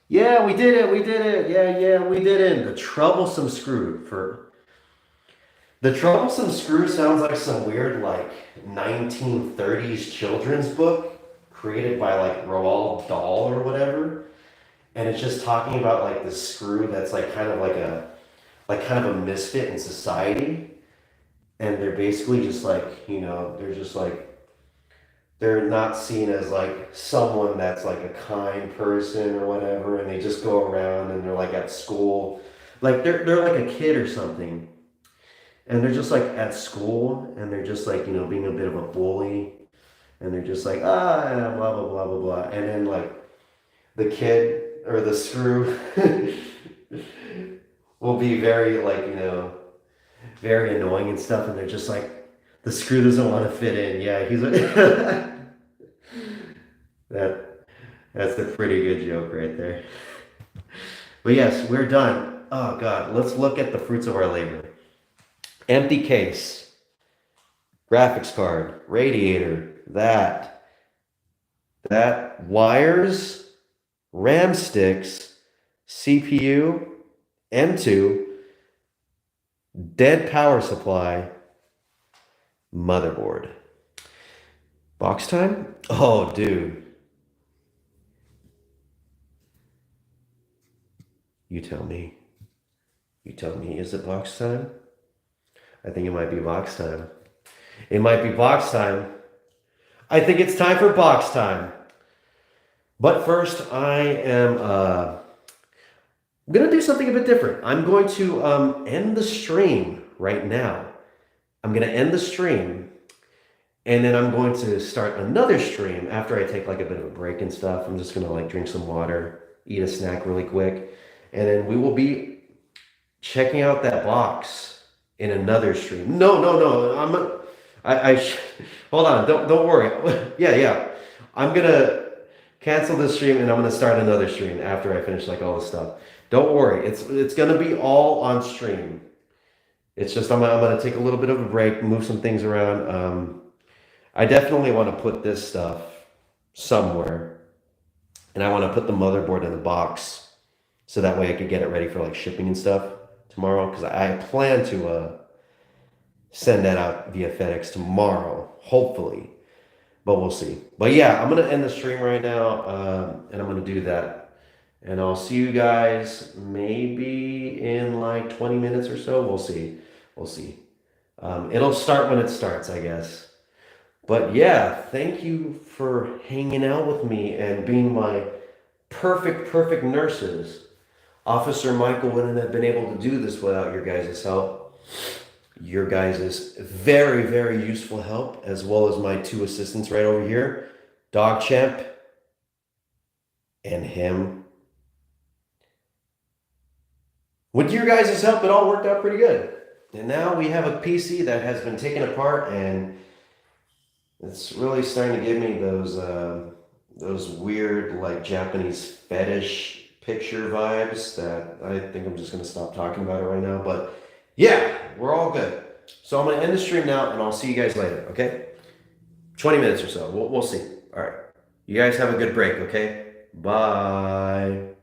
Yeah, we did it. We did it. Yeah, we did it. The troublesome screw for... The troublesome screw sounds like some weird, like, 1930s children's book created by, like, Roald Dahl or whatever. And it's just talking about, like, the screw that's, like, kind of a misfit in society. And they're basically just, like, they're just, like, they're not seen as, like, someone that's, like, a kind person or whatever. And they just go around and they're, like, at school. Like, they're like a kid or something. And they're just like at school and they're just like, being a bit of a bully. And they're just like, blah, blah, blah, blah, blah. And then like the kid or the screw will be very like, very annoying and stuff. And they're just like, the screw doesn't want to fit in. Yeah, he's like, that's a pretty good joke right there. But yes, we're done. Oh God, let's look at the fruits of our labor. Empty case, graphics card, radiator, that, wires, RAM sticks, CPU, M2, dead power supply, motherboard. Box time? Oh, dude. You tell me. Is it box time? I think it might be box time. It might be box time. I think it's time for box time. But first, I am I'm going to do something a bit different. I'm going to end the stream right now. I'm going to end the stream, and then I'm going to start another stream after I take like a bit of a break and stuff. I'm just going to like drink some water, eat a snack really quick, and then we will be checking out that box in another stream. No. Hold on. Don't worry. Yeah. I'm gonna cancel this stream and I'm gonna start another stream after I finish like all this stuff. Don't worry. It's gonna be all on stream. It's just I'm gonna take a little bit of a break, move some things around. I definitely want to put this stuff somewhere, and I want to put the motherboard in the box so that way I could get it ready for like shipping and stuff tomorrow, because I plan to send that out via FedEx tomorrow, hopefully, but we'll see. But yeah, I'm gonna end the stream right now, and I'm gonna do that, and I'll see you guys maybe in like 20 minutes or so. We'll see. It'll start when it starts, I guess. But yeah, thank you for hanging out with me and being my perfect nurses. Officer Michael wouldn't have been able to do this without your guys' help. Your guys' very useful help, as well as my two assistants right over here, Dog Champ and him. With your guys' help, it all worked out pretty good. And now we have a PC that has been taken apart, and it's really starting to give me those weird like Japanese fetish picture vibes that I think I'm just going to stop talking about it right now. But yeah, we're all good. So I'm going to end the stream now, and I'll see you guys later, okay? 20 minutes or so. We'll see. All right. You guys have a good break, okay? Bye.